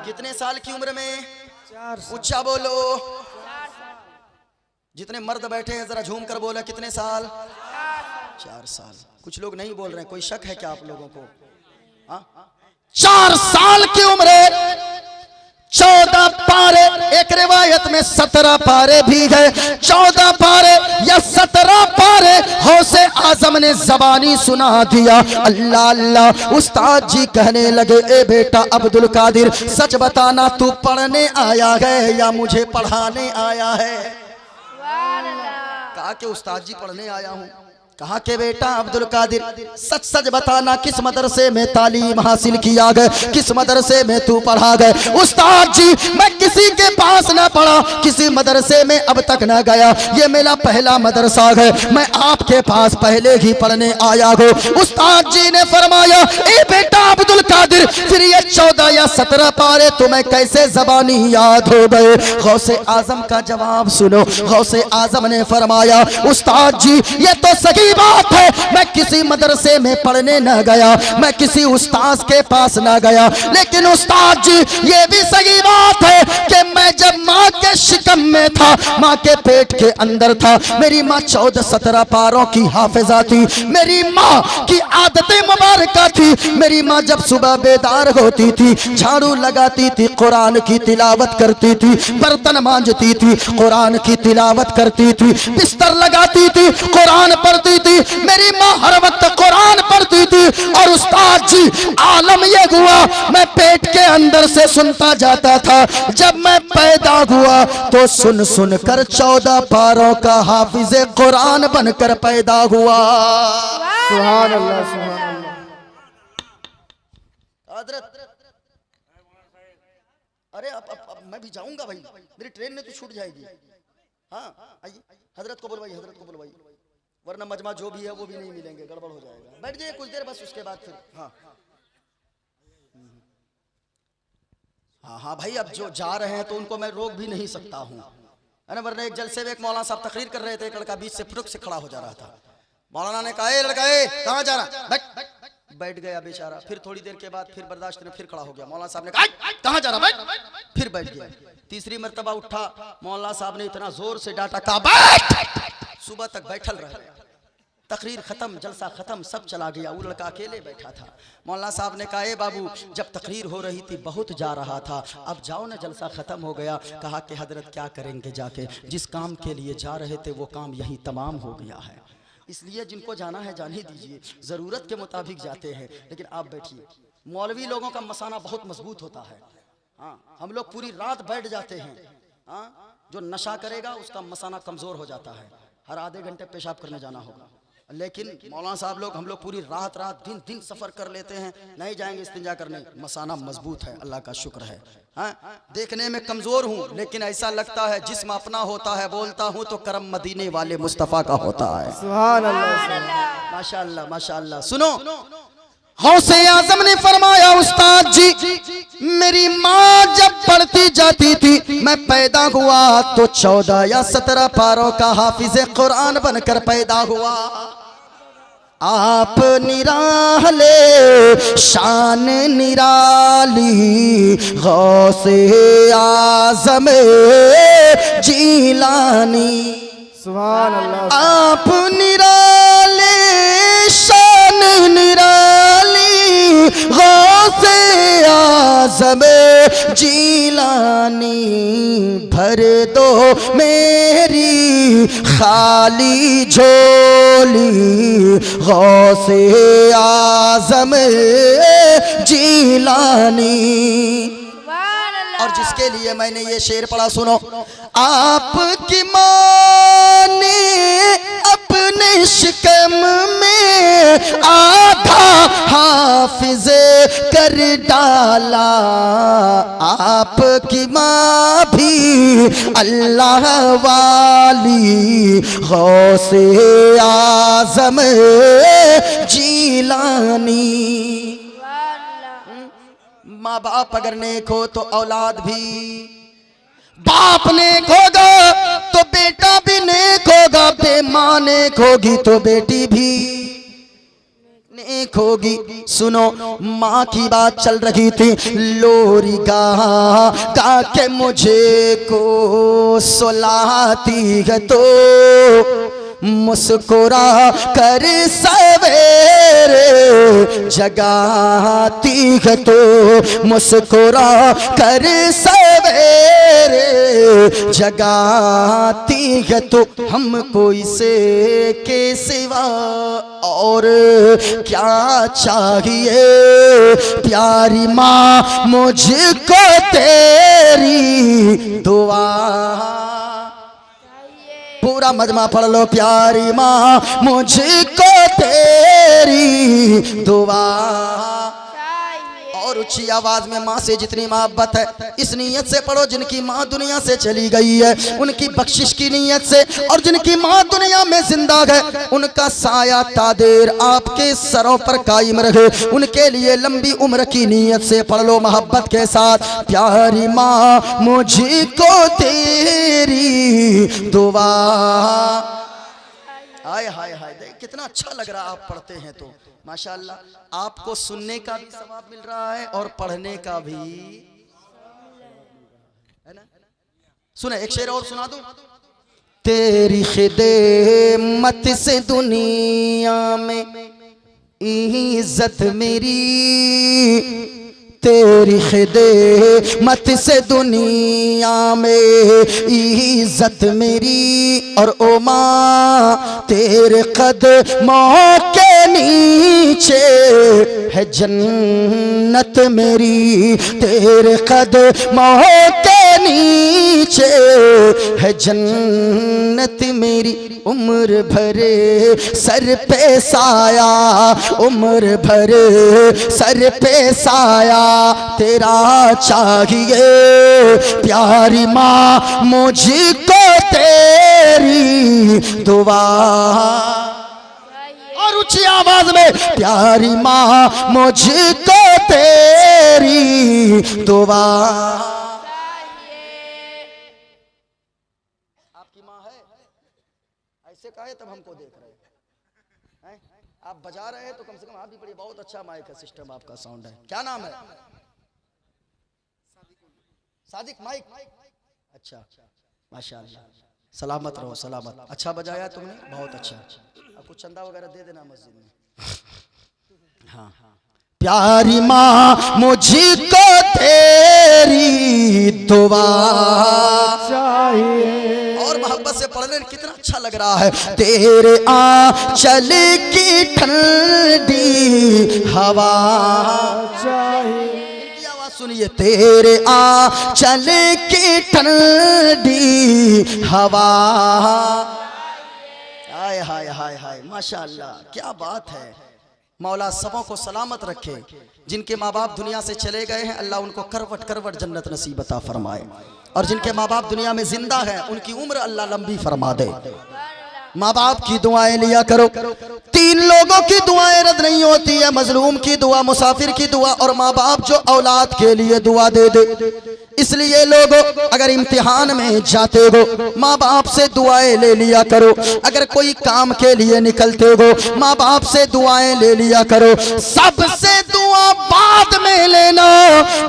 A: कितने साल की उम्र में?
C: 4
A: ऊंचा बोलो। जितने मर्द बैठे हैं जरा झूम कर बोला कितने साल? 4 साल। कुछ लोग नहीं बोल रहे हैं, कोई शक है क्या आप लोगों को? 4 साल की उम्र, 14 पारे, एक रिवायत में 17 पारे भी है। 14 पारे या 17 पारे गौसे आजम ने ज़बानी सुना दिया। अल्लाह अल्लाह। उस्ताद जी कहने लगे ए बेटा अब्दुल कादिर सच बताना तू पढ़ने आया है या मुझे पढ़ाने आया है? कहा कि उस्ताद जी पढ़ने आया हूँ। कहा कि बेटा अब्दुल कादिर सच सच बताना किस मदरसे में तालीम हासिल किया गए, किस मदरसे में तू पढ़ा गए? उस्ताद जी मैं किसी के पास ना पढ़ा, किसी मदरसे में अब तक ना गया, ये मेरा पहला मदरसा है, मैं आपके पास पहले ही पढ़ने आया हूँ। उस्ताद जी ने फरमाया ए बेटा अब्दुल कादिर फिर ये 14 या 17 पारे तुम्हें कैसे ज़बानी याद हो गए? गौसे आजम का जवाब सुनो। गौसे आजम ने फरमाया उस्ताद जी ये तो सही बात है, मैं किसी मदरसे में पढ़ने न गया, मैं किसी उस्ताद के पास न गया, लेकिन उस्ताद जी ये भी सही बात है कि मैं जब माँ के शिकम में था, माँ के पेट के अंदर था, मेरी माँ 14-17 पारों की हाफिजा थी। मेरी माँ की आदतें मुबारक थी। मेरी माँ जब सुबह बेदार होती थी, झाड़ू लगाती थी, कुरान की तिलावत करती थी, बर्तन मांजती थी, कुरान की तिलावत करती थी, बिस्तर लगाती थी, कुरान पढ़ती थी। मेरी माँ हर वक्त कुरान पढ़ती थी। और उस्ताद जी आलम ये हुआ मैं पेट के अंदर से सुनता जाता था, जब मैं पैदा हुआ तो सुन सुन कर 14 पारों का हाफिज़े कुरान बनकर पैदा हुआ।
C: सुभान अल्लाह, सुभान अल्लाह।
A: अरे अब मैं भी जाऊंगा भाई, मेरी ट्रेन में तो छूट जाएगी। हाँ आइए हजरत को बुलवाइए, हजरत को बुलवाइए, वरना मजमा जो भी है वो भी नहीं मिलेंगे, गड़बड़ हो जाएगा। बैठ जाइए कुछ देर बस, उसके बाद फिर हाँ हाँ हाँ भाई अब जो जा रहे हैं तो उनको मैं रोक भी नहीं सकता हूँ, है ना? वरना एक जलसे में एक मौलाना साहब तकरीर कर रहे थे, एक लड़का बीच से फुटक से खड़ा हो जा रहा था। मौलाना ने कहा ए लड़का ए कहाँ जा रहा? बैठ गया बेचारा। फिर थोड़ी देर के बाद फिर बर्दाश्त ने फिर खड़ा हो गया। मौलाना साहब ने कहा कहाँ जा रहा? फिर बैठ गया। तीसरी मर्तबा उठा, मौलाना साहब ने इतना जोर से डांटा, कहा बैठ। सुबह तक बैठल रहा, तकरीर खत्म, जलसा खत्म, सब चला गया, वो लड़का अकेले बैठा था। मौलाना साहब ने कहा ए बाबू जब तकरीर हो रही थी बहुत जा रहा था, अब जाओ ना, जलसा खत्म हो गया। कहा कि हजरत क्या करेंगे जाके, जिस काम के लिए जा रहे थे वो काम यहीं तमाम हो गया है, इसलिए जिनको जाना है जाने दीजिए, ज़रूरत के मुताबिक जाते हैं, लेकिन आप बैठिए। मौलवी लोगों का मसाना बहुत मजबूत होता है। हाँ हम लोग पूरी रात बैठ जाते हैं। हाँ जो नशा करेगा उसका मसाना कमज़ोर हो जाता है, हर आधे घंटे पेशाब करने जाना होगा। लेकिन मौलाना साहब लोग हम लोग पूरी रात दिन दिन सफ़र कर लेते हैं, नहीं जाएंगे इस्तिंजा करने, मसाना मजबूत है, अल्लाह का शुक्र है। हाँ देखने में कमज़ोर हूँ लेकिन ऐसा लगता है जिस्म अपना होता है, बोलता हूँ तो करम मदीने वाले मुस्तफ़ा का होता है।
C: सुभान अल्लाह,
A: माशाअल्लाह माशाअल्लाह। सुनो गौसे आज़म ने फरमाया उस्ताद जी मेरी माँ जब पढ़ती जाती थी, मैं पैदा हुआ तो 14 या 17 पारों का हाफिज़े कुरान बनकर पैदा हुआ। आप निराले शान निराली गौसे आज़म जीलानी।
C: सुभान अल्लाह।
A: आप निराले शान निराली आज़म जीलानी भर दो मेरी खाली झोली गौसे आज़म जीलानी। और जिसके लिए मैंने ये शेर पढ़ा सुनो। आपकी माँ ने अपने शिकम में आधा हाफिज कर डाला, आपकी माँ भी अल्लाह वाली गौसे आज़म जीलानी। माँ बाप अगर नेक हो तो औलाद भी, बाप नेक होगा तो बेटा भी नेक होगा, माँ नेक होगी तो बेटी भी नेक होगी। सुनो, माँ की बात चल रही थी। लोरी गा के मुझे को सुलाती है तो मुस्कुरा कर सवेरे जगाती है तो मुस्कुरा कर सवेरे जगाती है तो हमको इसे के सिवा और क्या चाहिए। प्यारी माँ मुझको तेरी दुआ, पूरा मजमा पढ़ लो। प्यारी माँ मुझको तेरी दुआ। और ऊंची आवाज में माँ से जितनी मोहब्बत है इस नीयत से पढ़ो, जिनकी माँ दुनिया से चली गई है उनकी बख्शिश की नीयत से, और जिनकी माँ दुनिया में जिंदा है उनका साया तादेर आपके सरों पर कायम रहे, उनके लिए लंबी उम्र की नीयत से पढ़ लो मोहब्बत के साथ। प्यारी माँ मुझको तेरी दुआ। हाय हाय हाय, देख कितना अच्छा लग रहा है। आप पढ़ते हैं तो माशाअल्लाह आपको सुनने का भी सवाब मिल रहा है और पढ़ने का भी, है ना। सुने एक शेर और सुना दूं। तेरी खिदमत से दुनिया में इज्जत मेरी, तेरी खिदमत से दुनिया में इज्जत मेरी, और ओ माँ तेरे कदमों के नीचे है जन्नत मेरी, तेरे कदमों के नीचे है जन्नत मेरी। उम्र भरे सर पे साया, उम्र भरे सर पे साया तेरा चाहिए। प्यारी माँ मुझको तेरी दुआ। और ऊंची आवाज में प्यारी माँ मुझको तेरी दुआ। आपकी माँ है ऐसे कहा है तब हमको देख रहे हैं। आप बजा रहे हैं तो कम से कम आप भी पढ़िए। बहुत अच्छा माइक का सिस्टम आपका, साउंड है। क्या नाम है? सादिक माइक। अच्छा माशाअल्लाह, सलामत रहो सलामत। अच्छा बजाया तुमने, बहुत अच्छा। अब कुछ चंदा वगैरह दे देना मस्जिद में। हाँ, प्यारी माँ मुझको तेरी दुआ चाहिए। और मोहब्बत से पढ़ने कितना अच्छा लग रहा है। तेरे आंचल की ठंडी हवा चाहिए। इनकी आवाज सुनिए। तेरे आंचल की ठंडी हवा। हाय हाय हाय हाय, माशाअल्लाह क्या बात है। मौला सबों को सलामत रखे। जिनके माँ बाप दुनिया से चले गए हैं अल्लाह उनको करवट करवट जन्नत नसीब अता फरमाए, और जिनके माँ बाप दुनिया में जिंदा हैं उनकी उम्र अल्लाह लंबी फरमा दे। माँ बाप की दुआएं लिया करो। तीन लोगों की दुआएं रद्द नहीं होती है, मजलूम की दुआ, मुसाफिर की दुआ, और माँ बाप जो औलाद के लिए दुआ दे दे। इसलिए लोगों अगर इम्तिहान में जाते हो माँ बाप से दुआएं ले लिया करो। अगर कोई काम के लिए निकलते हो माँ बाप से दुआएं ले लिया करो। सबसे दुआ बाद में लेना,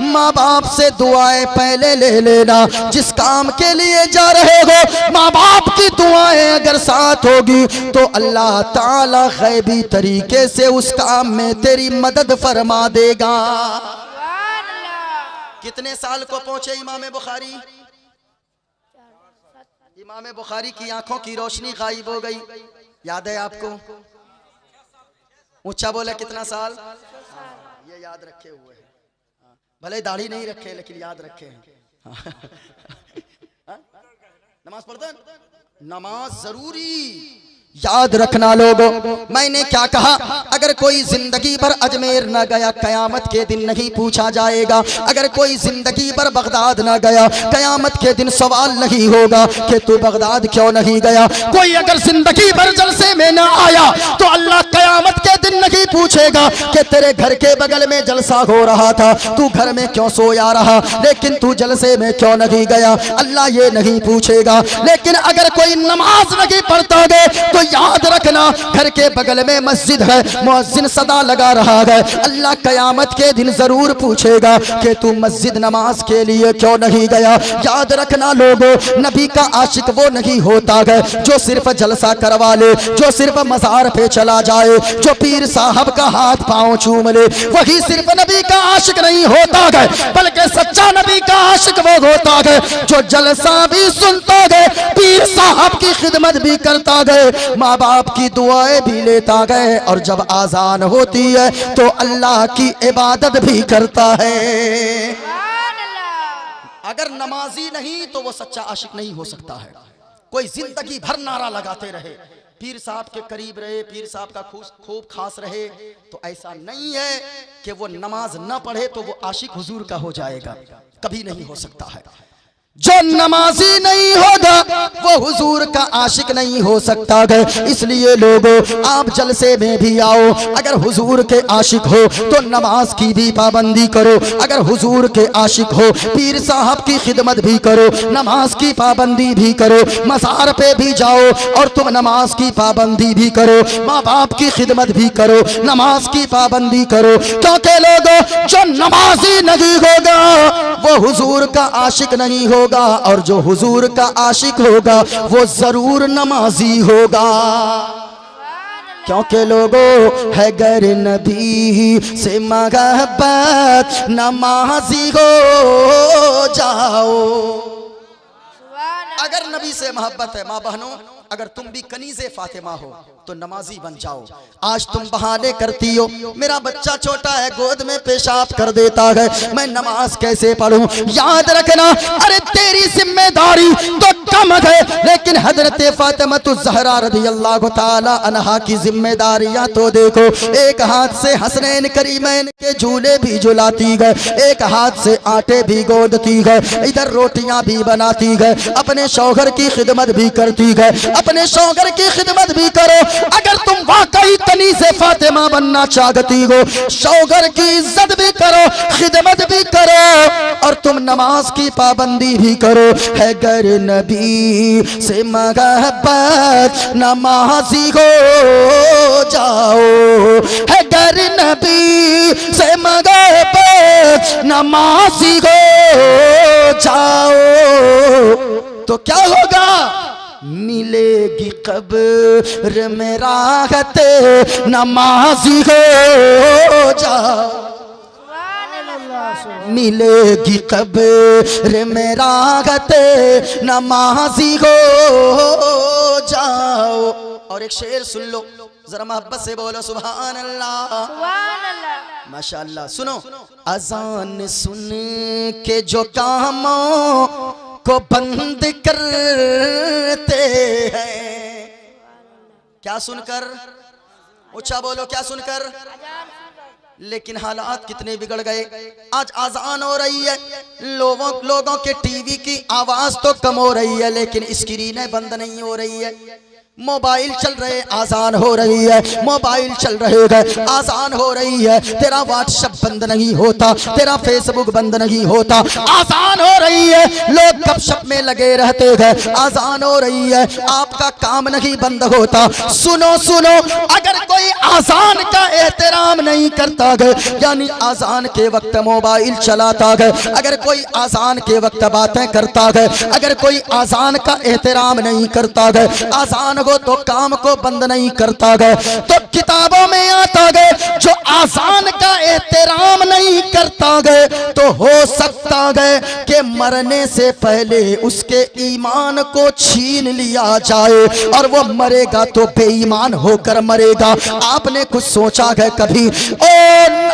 A: माँ बाप से दुआएं पहले ले लेना। जिस काम के लिए जा रहे हो माँ बाप की दुआएं अगर साथ होगी तो अल्लाह ताला गैबी तरीके से उस काम में तेरी मदद फरमा देगा। कितने साल को पहुंचे इमाम बुखारी? इमाम बुखारी की आंखों की रोशनी गायब हो गई, याद है आपको? ऊंचा बोले कितना साल? ये याद रखे हुए हैं, भले दाढ़ी नहीं रखे लेकिन याद रखे हैं। नमाज पढ़ते हैं? नमाज जरूरी याद रखना लोगों। मैंने क्या कहा? अगर कोई जिंदगी भर अजमेर न गया कयामत के दिन नहीं पूछा जाएगा। अगर कोई जिंदगी भर बगदाद न गया कयामत के दिन सवाल नहीं होगा कि तू बगदाद क्यों नहीं गया। कोई अगर जिंदगी भर जलसे में न आया तो अल्लाह कयामत के दिन नहीं पूछेगा कि तेरे घर के बगल में जलसा हो रहा था, तू घर में क्यों सोया रहा, लेकिन तू जलसे में क्यों नहीं गया, अल्लाह ये नहीं पूछेगा। लेकिन अगर कोई नमाज नहीं पढ़ता है तो याद रखना, घर के बगल में मस्जिद है, मुअज्जिन सदा लगा रहा है, अल्लाह कयामत के दिन जरूर पूछेगा कि तू मस्जिद नमाज के लिए क्यों नहीं गया। याद रखना लोगों, नबी का आशिक वो नहीं होता है जो सिर्फ जलसा करवा ले, जो सिर्फ मज़ार पे चला जाए, जो पीर साहब का हाथ पांव चूम ले, वही सिर्फ नबी का आशिक नहीं होता है, बल्कि सच्चा नबी का आशिक वो होता है जो जलसा भी सुनता है, पीर साहब की खिदमत भी करता है, माँ बाप की दुआएं भी लेता गए, और जब आजान होती है तो अल्लाह की इबादत भी करता है। अगर नमाजी नहीं तो वो सच्चा आशिक नहीं हो सकता है। कोई जिंदगी भर नारा लगाते रहे, पीर साहब के करीब रहे, पीर साहब का खूब खास रहे, तो ऐसा नहीं है कि वो नमाज न पढ़े तो वो आशिक हुजूर का हो जाएगा, कभी नहीं हो सकता है। जो नमाजी नहीं होगा वो हुजूर का आशिक नहीं हो सकता है। इसलिए लोगों, आप जलसे में भी आओ, अगर हुजूर के आशिक हो तो नमाज की भी पाबंदी करो, अगर हुजूर के आशिक हो पीर साहब की खिदमत भी करो, नमाज की पाबंदी भी करो, मज़ार पे भी जाओ और तुम नमाज की पाबंदी भी करो, माँ बाप की खिदमत भी करो, नमाज की पाबंदी करो। क्योंकि लोगों, जो नमाजी नहीं होगा वो हुजूर का आशिक नहीं होगा, और जो हुजूर का आशिक होगा वो जरूर नमाजी होगा। क्योंकि लोगों, है गर नबी से मोहब्बत नमाजी हो जाओ। अगर नबी से मोहब्बत है, माँ बहनों, अगर तुम भी कनीज़े फातिमा हो तो नमाजी बन जाओ। आज तुम बहाने करती हो, मेरा बच्चा छोटा है गोद में पेशाब कर देता है, मैं नमाज कैसे पढ़ूं। याद रखना, अरे तेरी जिम्मेदारी तो कम है, लेकिन हजरत फातिमा ज़हरा रज़ियल्लाहु ताला अन्हा की जिम्मेदारियां तो देखो। एक हाथ से हसनैन करीमैन के झूले भी झुलाती है, एक हाथ से आटे भी गोदती है, इधर रोटियां भी बनाती है, अपने शौहर की खिदमत भी करती है, अपने शौहर की खिदमत भी करो। अगर तुम वाकई कनीज़े फातिमा बनना चाहती हो, शौहर की इज्जत भी करो, खिदमत भी करो, और तुम नमाज की पाबंदी भी करो। है गर नबी से मोहब्बत नमाजी हो जाओ, है गर नबी से मोहब्बत नमाजी हो जाओ, तो क्या होगा? मिलेगी कब्र में राहत नमाजी हो जाओ, मिलेगी कब्र में राहत नमाजी हो जाओ। और एक शेर सुन लो, जरा मोहब्बत से बोलो सुभान अल्लाह, माशाअल्लाह। सुनो, अजान सुन के जो कामों को बंद करते हैं, क्या सुनकर? ऊंचा बोलो, क्या सुनकर? लेकिन हालात कितने बिगड़ गए। आज आजान हो रही है, लोगों के टीवी की आवाज तो कम हो रही है, लेकिन स्क्रीनें बंद नहीं हो रही है। मोबाइल चल रहे, आसान हो रही है, मोबाइल चल रहे हैं, आसान हो रही है। तेरा व्हाट्सएप बंद नहीं होता, तेरा फेसबुक बंद नहीं होता, आसान हो रही है। लोग गपशप में लगे रहते हैं, आसान हो रही है, आपका काम नहीं बंद होता। सुनो सुनो, अगर कोई आसान का एहतराम नहीं करता है, यानी आसान के वक्त मोबाइल चलाता है, अगर कोई आसान के वक्त बातें करता है, अगर कोई आसान का एहतराम नहीं करता है, आसान हो तो काम को बंद नहीं करता गए। तो किताबों में आता गए जो आजान का एहतराम नहीं करता गए तो हो सकता गए कि मरने से पहले उसके ईमान को छीन लिया जाए और वो मरेगा तो बेईमान होकर मरेगा। आपने कुछ सोचा है कभी? ओ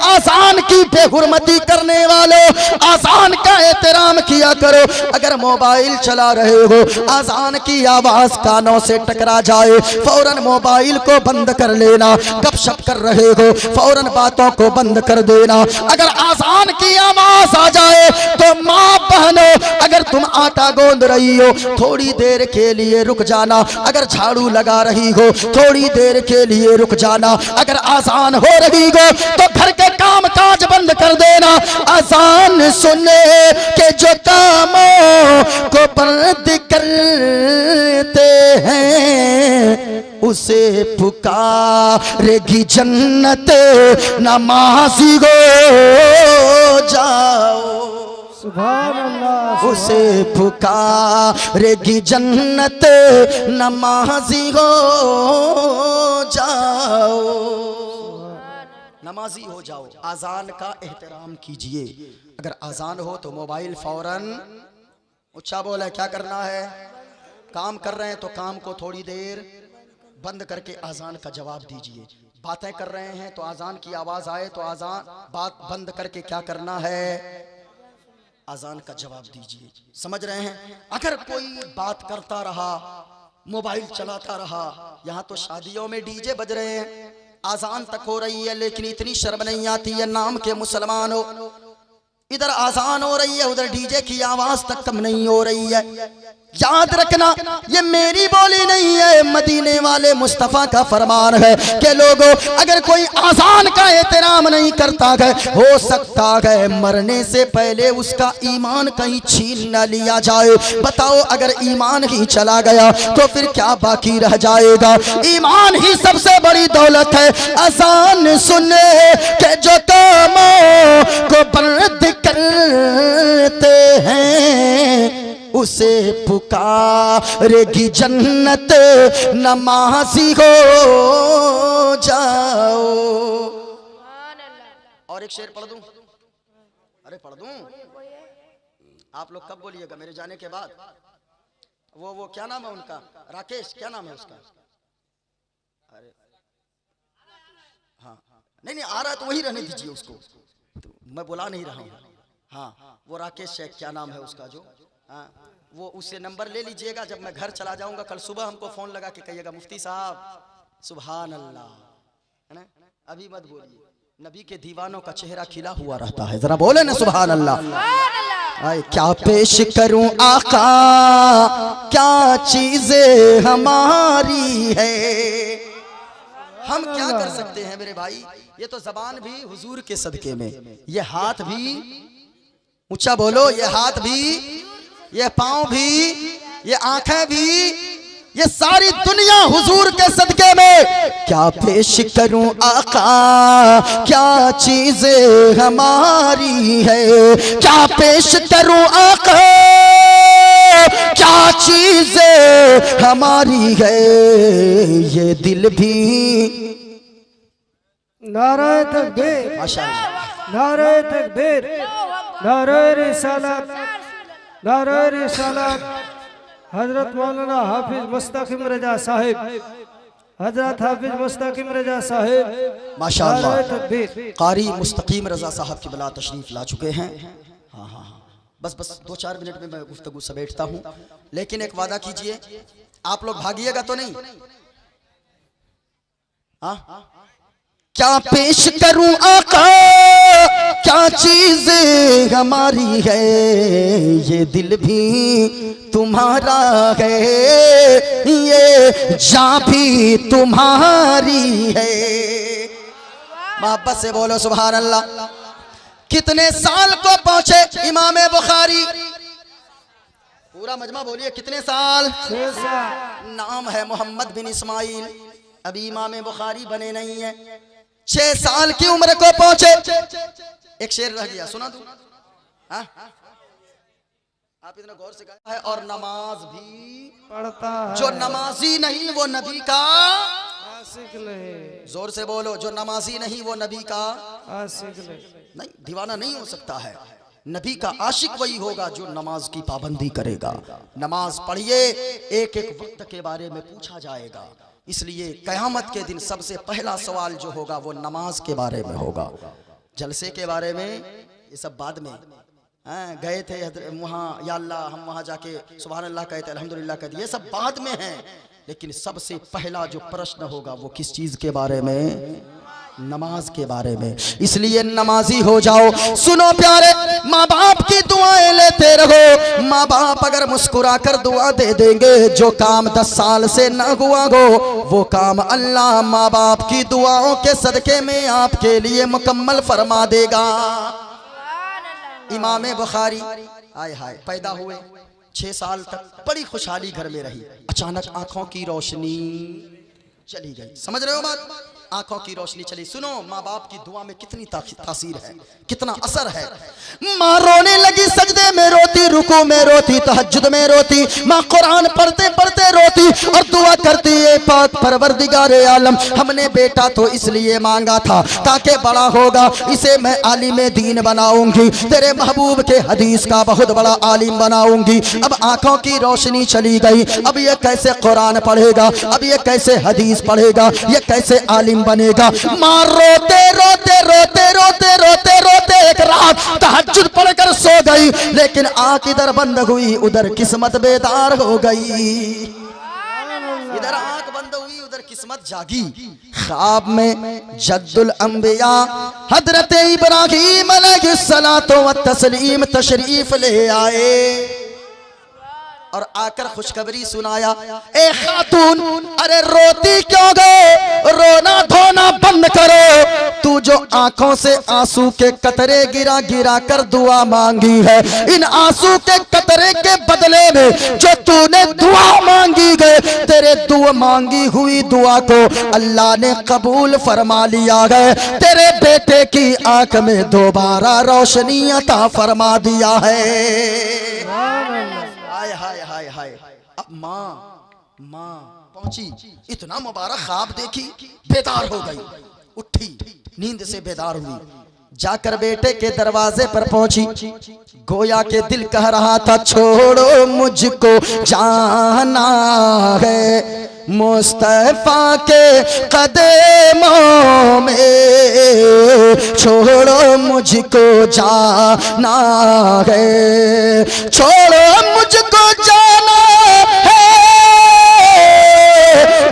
A: आजान की बेहुरमती करने वालों, आजान का एहतराम किया करो। अगर मोबाइल चला रहे हो, आजान की आवाज कानों से टकरा जाए, फौरन मोबाइल को बंद कर लेना। गपशप कर रहे हो, फौरन बातों को बंद कर देना। अगर आजान की आवाज आ जाए तो माँ बहनों, अगर तुम आटा गोंद रही हो थोड़ी देर के लिए रुक जाना। अगर झाड़ू लगा रही हो थोड़ी देर के लिए रुक जाना। अगर आजान हो रही हो तो घर के काम काज बंद कर देना। आजान सुने के जो कामों को बंद करते हैं उसे पुकारेगी जन्नत, नमाजी हो जाओ।
C: सुभान अल्लाह।
A: उसे पुकारेगी जन्नत, नमाजी हो जाओ। नमाजी हो जाओ। आजान का एहतराम कीजिए। अगर आजान हो तो मोबाइल फौरन ऊंचा बोले, क्या करना है? काम कर रहे हैं तो काम को थोड़ी देर बंद करके आजान का जवाब दीजिए। बातें कर रहे हैं तो आजान की आवाज आए तो आजान बात बंद करके क्या करना है? आजान का जवाब दीजिए। समझ रहे हैं? अगर कोई बात करता रहा, मोबाइल चलाता रहा, यहाँ तो शादियों में डीजे बज रहे हैं, आजान तक हो रही है लेकिन इतनी शर्म नहीं आती है नाम के मुसलमान हो। इधर आजान हो रही है, उधर डीजे की आवाज तक कम नहीं हो रही है। याद रखना, ये मेरी बोली नहीं है, मदीने वाले मुस्तफा का फरमान है कि लोगों अगर कोई आजान का एहतराम नहीं करता है, हो सकता है मरने से पहले उसका ईमान कहीं छीन न लिया जाए। बताओ अगर ईमान ही चला गया तो फिर क्या बाकी रह जाएगा? ईमान ही सबसे बड़ी दौलत है। आजान सुने के जो कामों को बंद करते हैं उसे पुकारेगी जन्नत, नमाजी हो जाओ। और एक शेर पढ़ दूं? अरे पढ़ दूं? आप लोग कब बोलिएगा मेरे जाने के बाद? वो क्या नाम है उनका? राकेश, क्या नाम है उसका? अरे हाँ, नहीं आ रहा है तो वही रहने दीजिए उसको, तो मैं बुला नहीं रहा हूँ। हाँ, वो राकेश शेख, क्या नाम है उसका जो? हाँ, वो उससे नंबर ले लीजिएगा। जब मैं घर चला जाऊंगा कल सुबह हमको फोन लगा के कहिएगा मुफ्ती साहब सुभान अल्लाह, है ना? अभी मत बोलिए, नबी के दीवानों का चेहरा खिला हुआ रहता है। जरा बोले ना सुभान अल्लाह। आए क्या पेश करूं आका, क्या चीजें हमारी है। हम क्या कर सकते हैं मेरे भाई? ये तो जबान भी हुजूर के सदके में, ये हाथ भी ऊंचा बोलो, ये हाथ भी, ये पांव भी, ये आंखें भी, ये सारी दुनिया हुजूर के सदके में। क्या पेश करूं आका, क्या चीजें हमारी है। क्या पेश करूं आका, क्या चीजें हमारी है। ये दिल भी।
C: नारे तकबीर,
A: माशाअल्लाह,
C: नारे तकबीर, नारे रिसालत, नारे रिसालत। हजरत मौलाना हाफिज मुस्तकीम रजा साहिब, हजरत हाफिज मुस्तकीम रजा साहिब
A: माशाअल्लाह,
C: नारे तकबीर।
A: कारी मुस्तकीम रजा साहब की बला तशरीफ ला चुके हैं। हाँ हाँ हाँ, बस 2-4 मिनट में मैं गुफ्तगू समेटता हूँ, लेकिन एक वादा कीजिए, आप लोग भागिएगा तो नहीं? हाँ, क्या पेश करूं आका, क्या चीज हमारी है। ये दिल भी तुम्हारा है, ये जान भी तुम्हारी है। मोहब्बत से बोलो सुभान अल्लाह। कितने साल को पहुंचे इमाम बुखारी? पूरा मजमा बोलिए, कितने साल?
C: 6 साल।
A: नाम है मोहम्मद बिन इस्माइल, अभी इमाम बुखारी बने नहीं है। 6 साल की उम्र को पहुंचे। एक शेर रह गया, सुना दूं? हाँ? आप इतना गौर से कहा है, और नमाज भी
C: पढ़ता है।
A: जो नमाजी नहीं वो नबी का
C: आशिक नहीं,
A: जोर से बोलो, जो नमाजी नहीं वो नबी का
C: आशिक
A: नहीं, दीवाना नहीं हो सकता है। नबी का आशिक वही होगा जो नमाज की पाबंदी करेगा। नमाज पढ़िए, एक एक वक्त के बारे में पूछा जाएगा, इसलिए कयामत के दिन सबसे पहला सवाल जो होगा वो नमाज के बारे में होगा। जलसे के बारे में ये सब बाद में। गए थे वहाँ, या अल्लाह हम वहाँ जाके सुभान अल्लाह कहते, अल्हम्दुलिल्लाह कहते, ये सब बाद में है। लेकिन सबसे पहला जो प्रश्न होगा वो किस चीज के बारे में? नमाज के बारे में। इसलिए नमाजी हो जाओ। सुनो प्यारे, माँ बाप की दुआएं लेते रहो। माँ बाप अगर मुस्कुरा कर दुआ दे देंगे, जो काम 10 साल से न हुआ हो वो काम अल्लाह माँ बाप की दुआओं के सदके में आपके लिए मुकम्मल फरमा देगा। इमाम बुखारी आए हाय पैदा हुए, 6 साल तक बड़ी खुशहाली घर में रही। अचानक आंखों की रोशनी चली गई। समझ रहे हो बात? आंखों की रोशनी चली। सुनो, माँ बाप की दुआ में कितनी तासीर है, कितना असर है। माँ रोने लगी, सजदे में रोती, रुकू में रोती, तहज्जुद में रोती। माँ कुरान पढ़ते पढ़ते रोती और दुआ करती है, पाक परवरदिगारे आलम, हमने बेटा तो इसलिए मांगा था ताकि बड़ा होगा इसे मैं आलिम दीन बनाऊंगी, तेरे महबूब के हदीस का बहुत बड़ा आलिम बनाऊंगी। अब आंखों की रोशनी चली गई, अब ये कैसे कुरान पढ़ेगा, अब ये कैसे हदीस पढ़ेगा, ये कैसे आलिम बनेगा। माँ रोते रोते रोते रोते रोते रोते एक रात तहज्जुद पढ़कर सो गई, लेकिन आंख इधर बंद हुई, उधर किस्मत बेदार हो गई। इधर आंख बंद हुई, उधर किस्मत जागी। ख्वाब में जद्दुल अंबिया हजरत इब्राहीम अलैहिस्सलातो व तस्लीम तशरीफ ले आए और आकर खुशखबरी सुनाया, ए खातून, अरे रोती क्यों गए? रोना धोना बंद करो। तू जो आंखों से आंसू के कतरे गिरा गिरा कर दुआ मांगी है, इन आंसू के कतरे के बदले में जो तूने दुआ मांगी गए, तेरे दुआ मांगी हुई दुआ को अल्लाह ने कबूल फरमा लिया है। तेरे बेटे की आंख में दोबारा रोशनी अता फरमा दिया है। हाय हाय हाय हाय। अब माँ पहुंची, इतना मुबारक ख्वाब देखी, बेदार हो गई, उठी, नींद से बेदार हुई, जाकर बेटे के दरवाजे पर पहुंची। गोया के दिल कह रहा था, छोड़ो मुझको जाना है मुस्तफा के कदमों में, छोड़ो मुझको जाना है, छोड़ो मुझको जाना है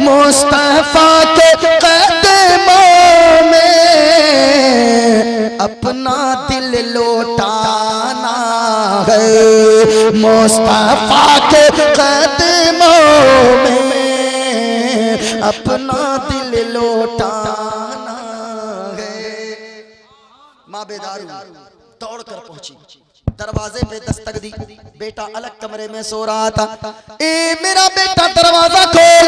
A: मुस्तफा के कदमों में, अपना दिल लौटाना है मुस्तफा के कदमों में, अपना दिल लौटाना है। माँ बेदार दौड़ कर पहुंची, दरवाजे पे दस्तक दी। बेटा अलग कमरे में सो रहा था। ए मेरा बेटा दरवाजा खोल।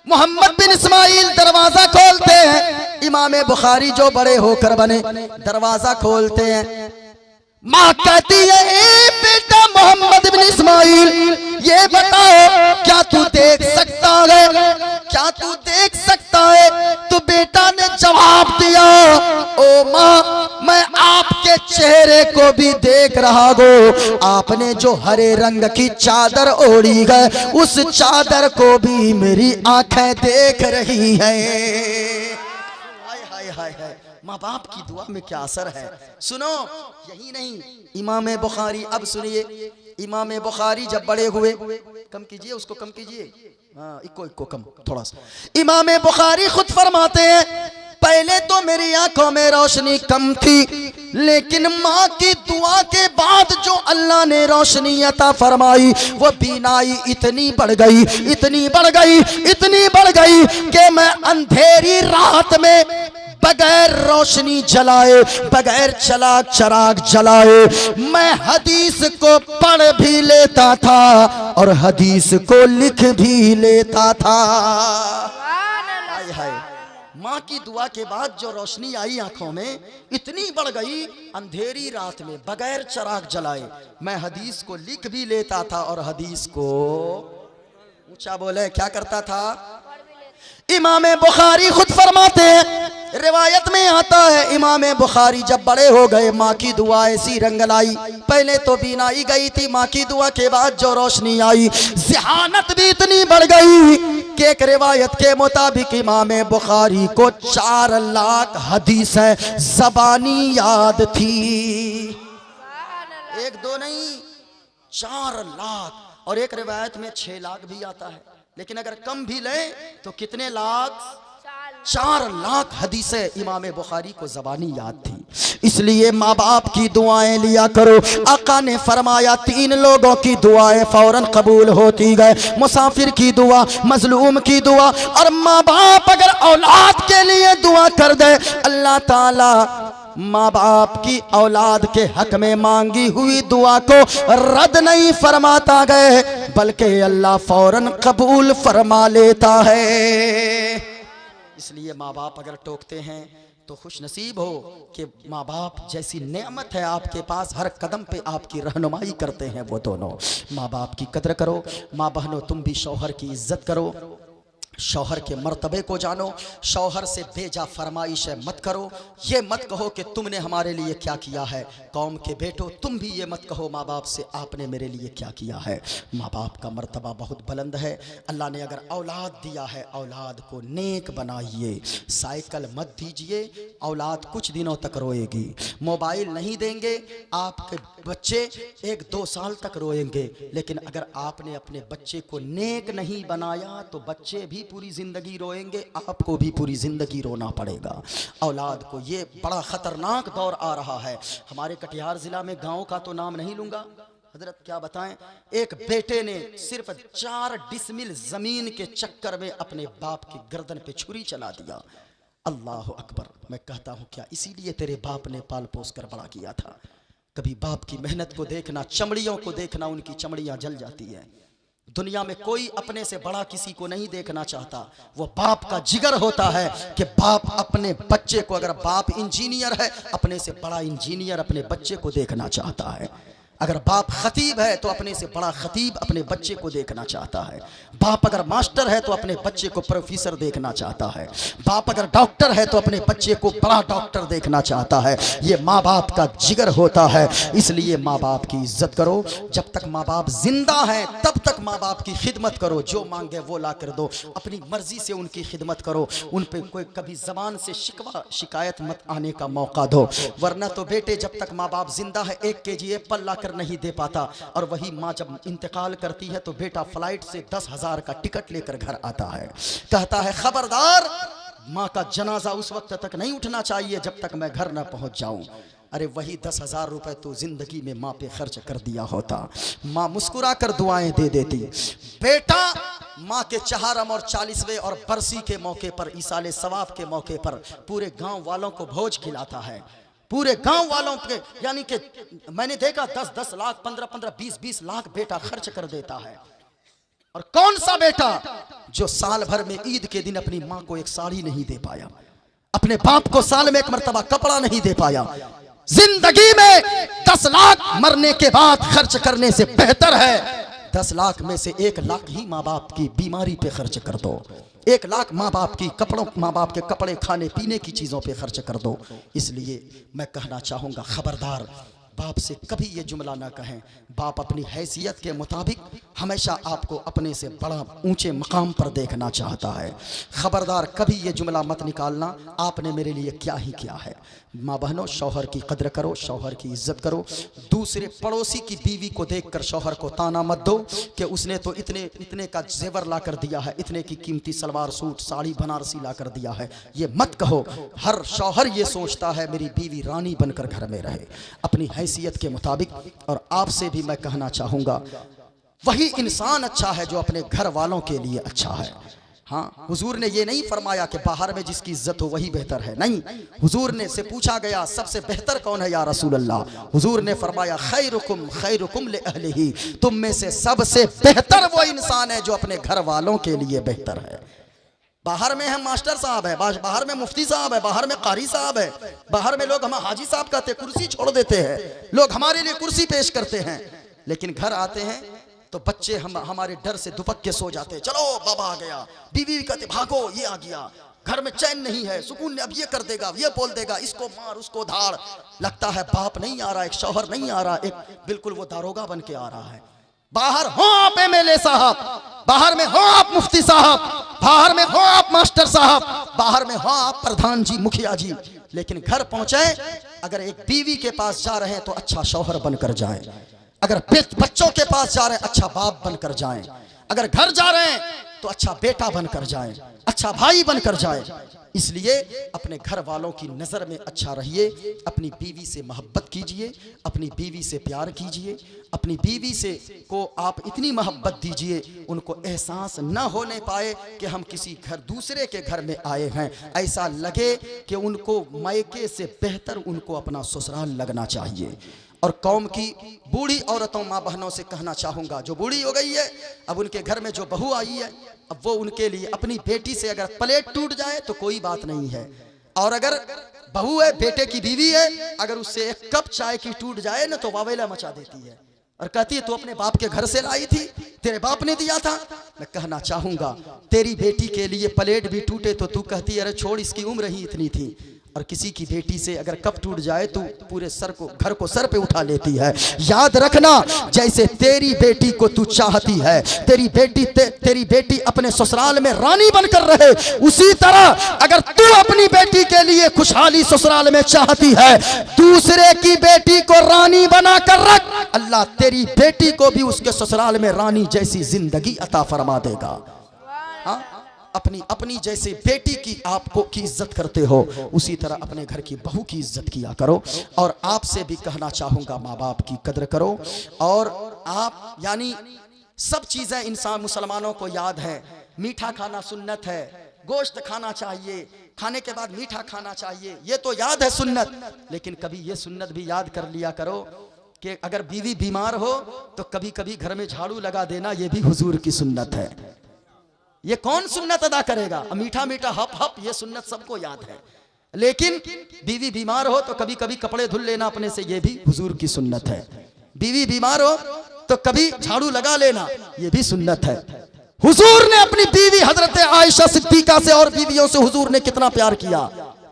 A: मोहम्मद बिन इस्माइल दरवाजा खोलते हैं। इमाम बुखारी जो बड़े होकर बने दरवाजा खोलते हैं। माँ कहती है, ए बेटा मोहम्मद बिन इस्माइल, ये बताओ क्या तू देख सकता है, क्या तू देख सकता है? तो बेटा ने जवाब दिया, ओ माँ, मैं आपके चेहरे को भी देख रहा हूँ, आपने जो हरे रंग की चादर ओढ़ी है उस चादर को भी मेरी आंखें देख रही है। हाय हाय हाय हाय। माँ बाप की दुआ में क्या असर है। सुनो, यही नहीं, इमाम बुखारी, अब सुनिए, इमाम बुखारी जब बड़े हुए, कम कीजिए उसको, कम कीजिए, हाँ इको कम थोड़ा सा। इमाम बुखारी खुद फरमाते हैं, पहले तो मेरी आंखों में रोशनी कम थी, लेकिन माँ की दुआ के बाद जो अल्लाह ने रोशनी अता फरमाई, वो बीनाई इतनी बढ़ गई, इतनी बढ़ गई, इतनी बढ़ गई कि मैं अंधेरी रात में बगैर रोशनी जलाए, बगैर चराग जलाए, मैं हदीस को पढ़ भी लेता था और हदीस को लिख भी लेता था। हाय हाय। माँ की दुआ के बाद जो रोशनी आई आंखों में इतनी बढ़ गई, अंधेरी रात में बगैर चिराग जलाए मैं हदीस को लिख भी लेता था और हदीस को ऊंचा बोले क्या करता था। इमाम बुखारी खुद फरमाते हैं, रिवायत में आता है इमाम बुखारी जब बड़े हो गए माँ की दुआ ऐसी रंग लाई, पहले तो बीनाई गई थी, माँ की दुआ के बाद जो रोशनी आई ज़हानत भी इतनी बढ़ गई कि एक रिवायत के मुताबिक इमाम बुखारी को 4 लाख हदीसें ज़बानी याद थी। एक दो नहीं 4 लाख, और एक रिवायत में 6 लाख भी आता है, लेकिन अगर कम भी ले तो कितने लाख, 4 लाख हदीसें इमाम बुखारी को ज़बानी याद थी। इसलिए माँ बाप की दुआएं लिया करो। आका ने फरमाया 3 लोगों की दुआएं फौरन कबूल होती गए, मुसाफिर की दुआ, मजलूम की दुआ, और माँ बाप अगर औलाद के लिए दुआ कर दे अल्लाह ताला माँ बाप की औलाद के हक में मांगी हुई दुआ को रद्द नहीं फरमाता गए, बल्कि अल्लाह फौरन कबूल फरमा लेता है। इसलिए माँ बाप अगर टोकते हैं तो खुश नसीब हो कि माँ बाप जैसी नेमत है आपके पास, हर कदम पे आपकी रहनुमाई करते हैं वो दोनों। माँ बाप की कदर करो। माँ बहनों तुम भी शौहर की इज्जत करो, शौहर के मर्तबे को जानो, शौहर से बेजा फरमाइश मत करो। ये मत कहो कि तुमने हमारे लिए क्या किया है। कौम के बेटो तुम भी ये मत कहो माँ बाप से आपने मेरे लिए क्या किया है। माँ बाप का मर्तबा बहुत बुलंद है। अल्लाह ने अगर औलाद दिया है औलाद को नेक बनाइए। साइकिल मत दीजिए, औलाद कुछ दिनों तक रोएगी। मोबाइल नहीं देंगे, आपके बच्चे 1-2 साल तक रोएंगे। लेकिन अगर आपने अपने बच्चे को नेक नहीं बनाया तो बच्चे भी पूरी जिंदगी रोएंगे, आपको भी पूरी जिंदगी रोना पड़ेगा। औलाद को ये बड़ा खतरनाक दौर आ रहा है। हमारे कटिहार जिला में गांव का तो नाम नहीं लूंगा, हजरत क्या बताएं, एक बेटे ने सिर्फ 4 डिसमिल जमीन के चक्कर में अपने बाप की गर्दन पे छुरी चला दिया। अल्लाह अकबर। मैं कहता हूं क्या इसीलिए तेरे बाप ने पाल पोस कर बड़ा किया था। कभी बाप की मेहनत को देखना, चमड़ियों को देखना, उनकी चमड़ियां जल जाती है। दुनिया में कोई अपने से बड़ा किसी को नहीं देखना चाहता। वो बाप का जिगर होता है कि बाप अपने बच्चे को, अगर बाप इंजीनियर है अपने से बड़ा इंजीनियर अपने बच्चे को देखना चाहता है। अगर बाप खतीब है तो अपने से बड़ा खतीब अपने बच्चे को देखना चाहता है। बाप अगर मास्टर है तो अपने बच्चे को प्रोफेसर देखना चाहता है। बाप अगर डॉक्टर है तो अपने बच्चे को बड़ा डॉक्टर देखना चाहता है। ये माँ बाप का जिगर होता है। इसलिए माँ बाप की इज्जत करो। जब तक माँ बाप जिंदा है तब तक माँ बाप की खिदमत करो। जो मांगे वो ला कर दो, अपनी मर्जी से उनकी खिदमत करो। उन पे कोई कभी जबान से शिकवा शिकायत मत आने का मौका दो। वरना तो बेटे जब तक माँ बाप जिंदा है 1 केजी एप्पल ला नहीं दे पाता, और वही माँ जब इंतकाल करती है तो बेटा फ्लाइट से 10,000 का टिकट लेकर घर आता है। कहता है खबरदार, माँ का जनाजा उस वक्त तक नहीं उठना चाहिए जब तक मैं घर न पहुंच जाऊं। अरे वही 10,000 रुपए तो जिंदगी में माँ पे खर्च कर दिया होता। माँ मुस्कुरा कर दुआएं दे देती। बेटा माँ के चहारम और 40वें और बरसी के मौके पर, ईसाले सवाब के मौके पर पूरे गांव वालों को भोज खिलाता है। पूरे गांव वालों के, यानी कि मैंने देखा 10-10 लाख, 15-15, 20-20 लाख बेटा खर्च कर देता है। और कौन सा बेटा जो साल भर में ईद के दिन अपनी माँ को एक साड़ी नहीं दे पाया, अपने बाप को साल में 1 मर्तबा कपड़ा नहीं दे पाया। जिंदगी में 10 लाख मरने के बाद खर्च करने से बेहतर है 10 लाख में से 1 लाख ही माँ बाप की बीमारी पे खर्च कर दो। 1 लाख माँ बाप की कपड़ों, माँ बाप के कपड़े, खाने पीने की चीज़ों पे खर्च कर दो। इसलिए मैं कहना चाहूँगा, खबरदार बाप से कभी ये जुमला ना कहें। बाप अपनी हैसियत के मुताबिक हमेशा आपको अपने से बड़ा ऊंचे मकाम पर देखना चाहता है। खबरदार कभी ये जुमला मत निकालना, आपने मेरे लिए क्या ही किया है। माँ बहनों, शौहर की कदर करो, शौहर की इज्जत करो। दूसरे पड़ोसी की बीवी को देखकर शौहर को ताना मत दो कि उसने तो इतने का जेवर ला कर दिया है, इतने की कीमती सलवार सूट साड़ी बनारसी ला कर दिया है। ये मत कहो। हर शौहर ये सोचता है मेरी बीवी रानी बनकर घर में रहे अपनी हैसियत के मुताबिक। और आपसे भी मैं कहना चाहूँगा, वही इंसान अच्छा है जो अपने घर वालों के लिए अच्छा है। हाँ, हुजूर ने ये नहीं फरमाया कि बाहर में जिसकी इज्जत हो वही बेहतर है, नहीं। हुजूर ने से पूछा गया सबसे बेहतर कौन है या रसूल अल्लाह? हुजूर ने फरमाया खैरुकुम खैरुकुम ले अहलिही, तुम में से सबसे बेहतर वो इंसान है जो अपने घर वालों के लिए बेहतर है। बाहर में हम मास्टर साहब है, बाहर में मुफ्ती साहब है, बाहर में कारी साहब है, बाहर में लोग हम हाजी साहब कहते हैं, कुर्सी छोड़ देते हैं, लोग हमारे लिए कुर्सी पेश करते हैं, लेकिन घर आते हैं तो बच्चे हमारे डर से दुपक के सो जाते हैं। चलो बाबा आ गया, बीवी कहते भागो ये आ गया, घर में चैन नहीं है, सुकून, अब ये कर देगा, ये बोल देगा, इसको मार उसको धाड़। लगता है बाप नहीं आ रहा, एक शौहर नहीं आ रहा, एक बिल्कुल वो दारोगा बन के आ रहा है। बाहर हो आप एमएलए साहब, बाहर में हो आप मुफ्ती साहब, बाहर में हो आप मास्टर साहब, बाहर में हो आप प्रधान जी, मुखिया जी, लेकिन घर पहुंचे अगर एक बीवी के पास जा रहे हैं तो अच्छा शौहर बनकर जाएं, अगर बच्चों के पास जा रहे हैं अच्छा बाप बनकर जाएं, अगर घर जा रहे हैं तो अच्छा बेटा बनकर जाएं, अच्छा भाई बनकर जाएं। इसलिए अपने घर वालों की नज़र में अच्छा रहिए, अपनी बीवी से मोहब्बत कीजिए, अपनी बीवी से प्यार कीजिए, अपनी बीवी से को आप इतनी मोहब्बत दीजिए उनको एहसास न होने पाए कि हम किसी घर दूसरे के घर में आए हैं, ऐसा लगे कि उनको मायके से बेहतर उनको अपना ससुराल लगना चाहिए। और कौम की बूढ़ी औरतों माँ बहनों से कहना चाहूँगा, जो बूढ़ी हो गई है, अब उनके घर में जो बहू आई है, अब वो उनके लिए अपनी बेटी से अगर प्लेट टूट जाए तो कोई बात नहीं है, और अगर बहू है, बेटे की बीवी है, अगर उससे एक कप चाय की टूट जाए ना तो वावेला मचा देती है और कहती है तू अपने बाप के घर से लाई थी, तेरे बाप ने दिया था। मैं कहना चाहूँगा तेरी बेटी के लिए प्लेट भी टूटे तो तू कहती अरे छोड़, इसकी उम्र ही इतनी थी। और किसी की बेटी से अगर कप टूट जाए तो पूरे घर को सर पे उठा लेती है। याद रखना, जैसे तेरी बेटी को तू चाहती है, तेरी बेटी अपने ससुराल में रानी बनकर रहे, उसी तरह अगर तू अपनी बेटी के लिए खुशहाली ससुराल में चाहती है, दूसरे की बेटी को रानी बना कर रख, अल्लाह तेरी बेटी को भी उसके ससुराल में रानी जैसी जिंदगी अता फरमा देगा। हाँ, अपनी जैसे बेटी की आपको की इज्जत करते हो उसी तरह अपने घर की बहू की इज्जत किया करो। और आपसे भी कहना चाहूँगा, माँ बाप की कदर करो। और आप यानी सब चीज़ें इंसान मुसलमानों को याद है, मीठा खाना सुन्नत है, गोश्त खाना चाहिए, खाने के बाद मीठा खाना चाहिए, ये तो याद है सुन्नत, लेकिन कभी ये सुन्नत भी याद कर लिया करो कि अगर बीवी बीमार हो तो कभी कभी घर में झाड़ू लगा देना, ये भी हुजूर की सुन्नत है। ये कौन सुन्नत अदा करेगा? मीठा मीठा हप हप, ये सुन्नत सबको याद है, लेकिन बीवी बीमार हो तो कभी कभी कपड़े धुल लेना अपने से, ये भी हुजूर की सुन्नत है। बीवी बीमार हो तो कभी झाड़ू लगा लेना, ये भी सुन्नत है। हुजूर ने अपनी बीवी हजरत आयशा सिद्दीका से और बीवियों से हुजूर ने कितना प्यार किया,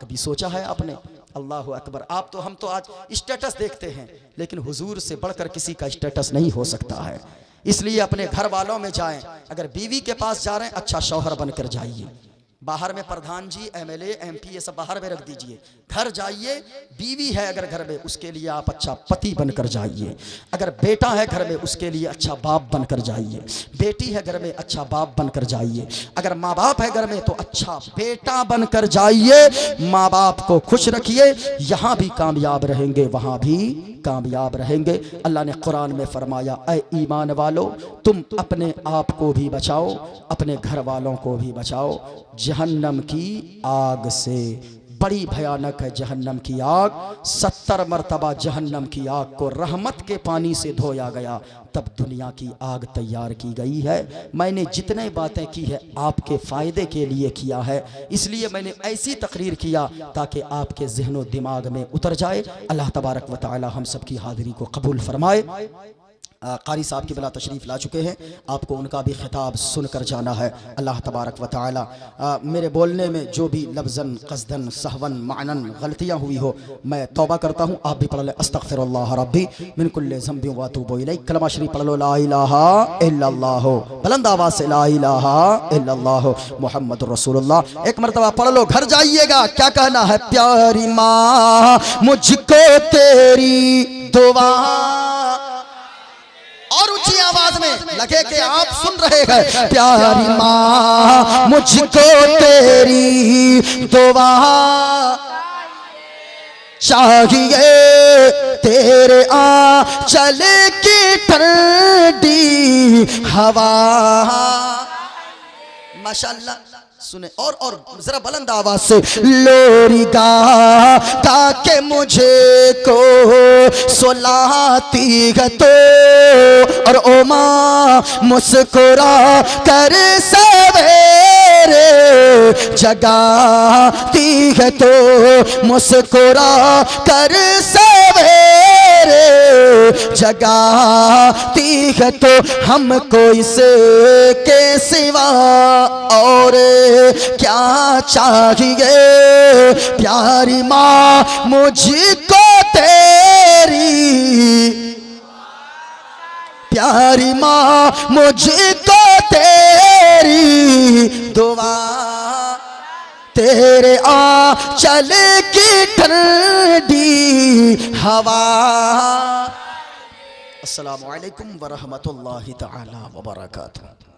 A: कभी सोचा है आपने? अल्लाह अकबर। आप तो हम तो आज स्टेटस देखते हैं, लेकिन हुजूर से बढ़कर किसी का स्टेटस नहीं हो सकता है। इसलिए अपने घर वालों में जाएं, अगर बीवी के पास जा रहे हैं अच्छा शौहर बनकर जाइए। बाहर में प्रधान जी, एमएलए, एमपी, ये सब बाहर में रख दीजिए, घर जाइए। बीवी है अगर घर में, उसके लिए आप अच्छा पति बनकर जाइए। अगर बेटा है घर में, उसके लिए अच्छा बाप बनकर जाइए। बेटी है घर में, अच्छा बाप बनकर जाइए। अगर माँ बाप है घर में तो अच्छा बेटा बनकर जाइए। माँ बाप को खुश रखिए, यहाँ भी कामयाब रहेंगे, वहाँ भी कामयाब रहेंगे। अल्लाह ने कुरान में फरमाया, ऐ ईमान वालो, तुम अपने आप को भी बचाओ, अपने घर वालों को भी बचाओ जहन्नम की आग से। बड़ी भयानक है जहन्नम की आग। 70 मरतबा जहन्नम की आग को रहमत के पानी से धोया गया, तब दुनिया की आग तैयार की गई है। मैंने जितने बातें की है आपके फ़ायदे के लिए किया है, इसलिए मैंने ऐसी तकरीर किया ताकि आपके ज़हन दिमाग में उतर जाए। अल्लाह तबारक व तआला हम सब की हाज़िरी को कबूल फरमाए। कारी साहब की बला तशरीफ़ ला चुके हैं, आपको उनका भी खिताब सुनकर जाना है। अल्लाह तबारक व तआला मेरे बोलने में जो भी लफ्ज़न, क़स्दन, सहवन, मानन गलतियाँ हुई हो, मैं तौबा करता हूँ। आप भी पढ़ लें, अस्तग़फ़िरुल्लाह रब्बी मिन कुल्लि ज़ंबि व अतूबु इलैह। कलमा शरीफ पढ़ लो, ला इलाहा इल्लल्लाह, बुलंद आवाज़ से ला इलाहा इल्लल्लाह मुहम्मदुर रसूलुल्लाह। एक मरतबा पढ़ लो, घर जाइएगा। क्या कहना है? प्यारी माँ मुझको तेरी दुआ, और ऊंची आवाज में लगे कि आप सुन रहे हैं। प्यारी माँ मुझको तेरी दुआ चाहिए, तेरे आंचल की ठंडी हवा। माशाअल्लाह, सुने और जरा बुलंद आवाज से, लोरी गा ताकि मुझे को सुलाती है तो, और ओ माँ मुस्कुरा कर सवेरे जगाती है तो मुस्कुरा कर सवेरे, जगाती है तो हमको इसके सिवा और क्या चाहिए। प्यारी माँ मुझको तेरी, प्यारी माँ मुझको तेरी दुआ, तेरे आंचल की ठंडी हवा। अस्सलामु अलैकुम व रहमतुल्लाहि तआला व बरकातुहू।